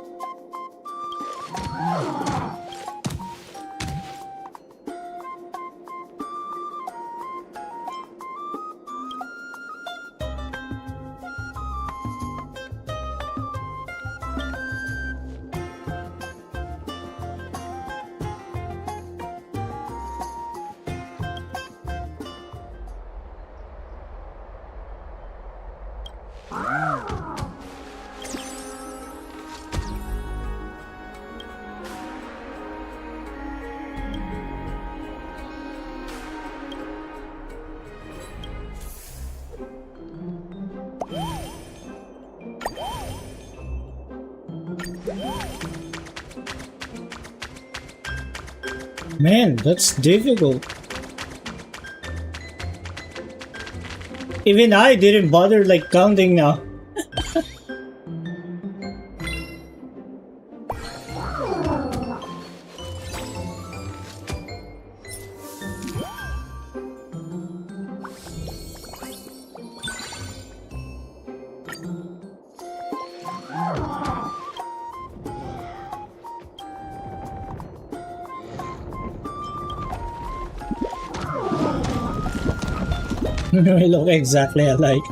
Man, that's difficult. Even I didn't bother like counting now. We look exactly alike.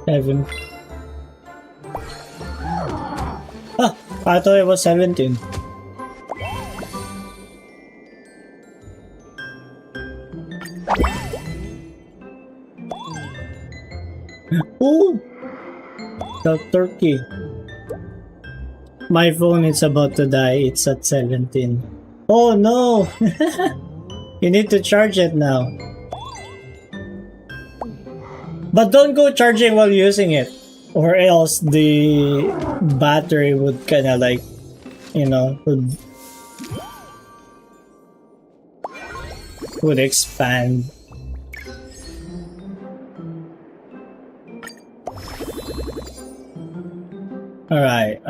Seven. Ah, I thought it was 17. Ooh! The turkey. My phone is about to die. It's at 17. Oh no! You need to charge it now. But don't go charging while using it. Or else the battery would kinda like, you know, would expand. Alright,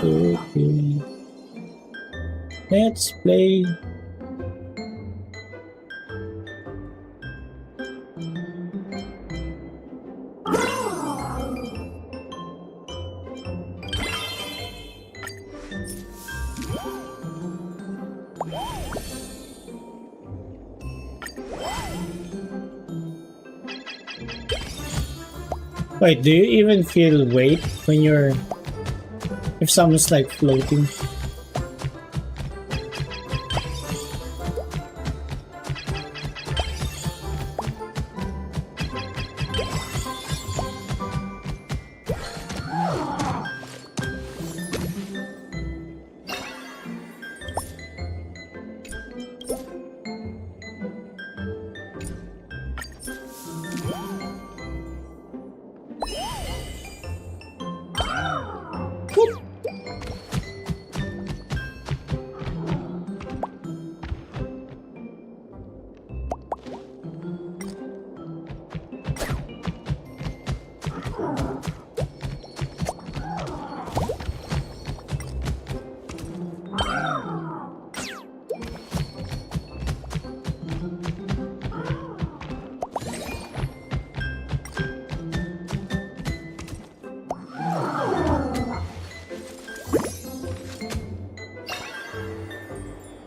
okay. Let's play. Wait, do you even feel weight when you're... if someone's like floating?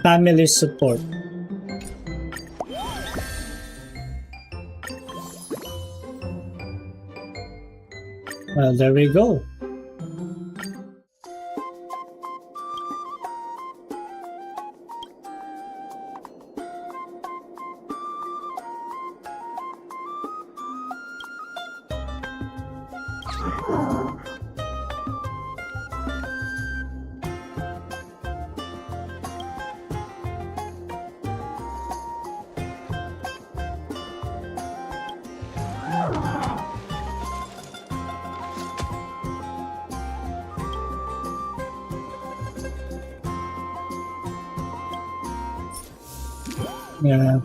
Family support. Well, there we go. Yeah.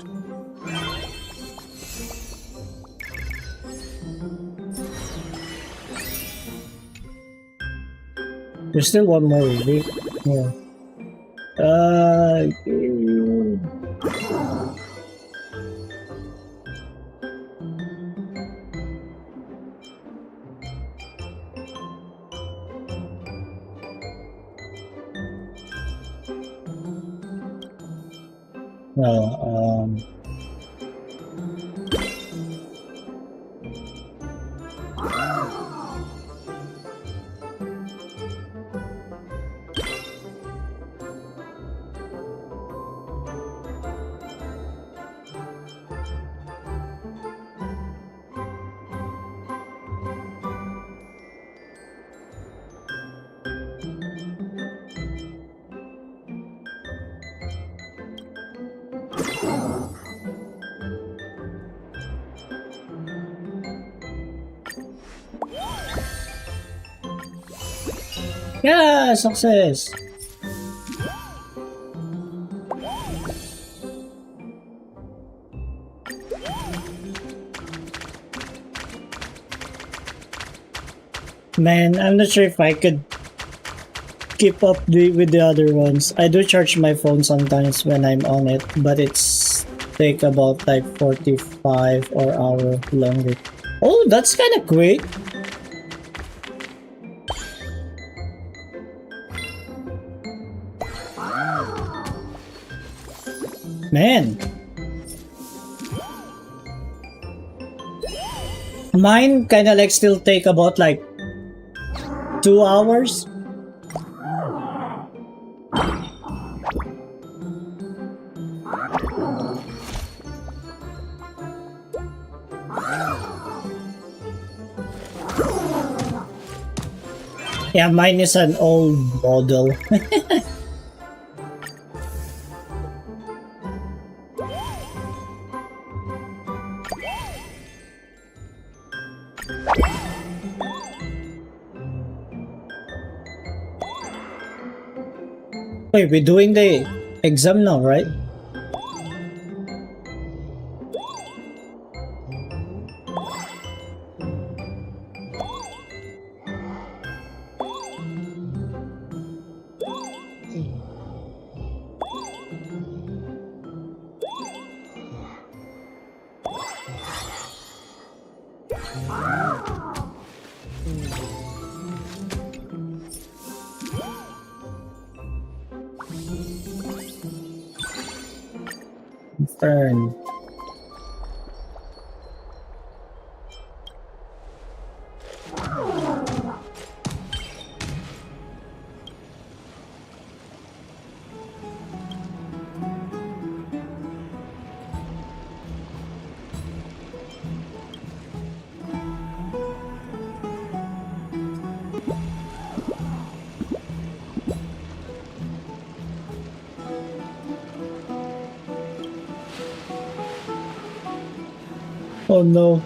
There's still one more week. Yeah. No, yeah, success. Man, I'm not sure if I could keep up with the other ones. I do charge my phone sometimes when I'm on it, but it's take about like 45 or hour longer. Oh, that's kind of quick. Man. Mine kind of like still take about like 2 hours. Yeah, mine is an old model. Wait, we're doing the exam now, right? Confirm. Oh no.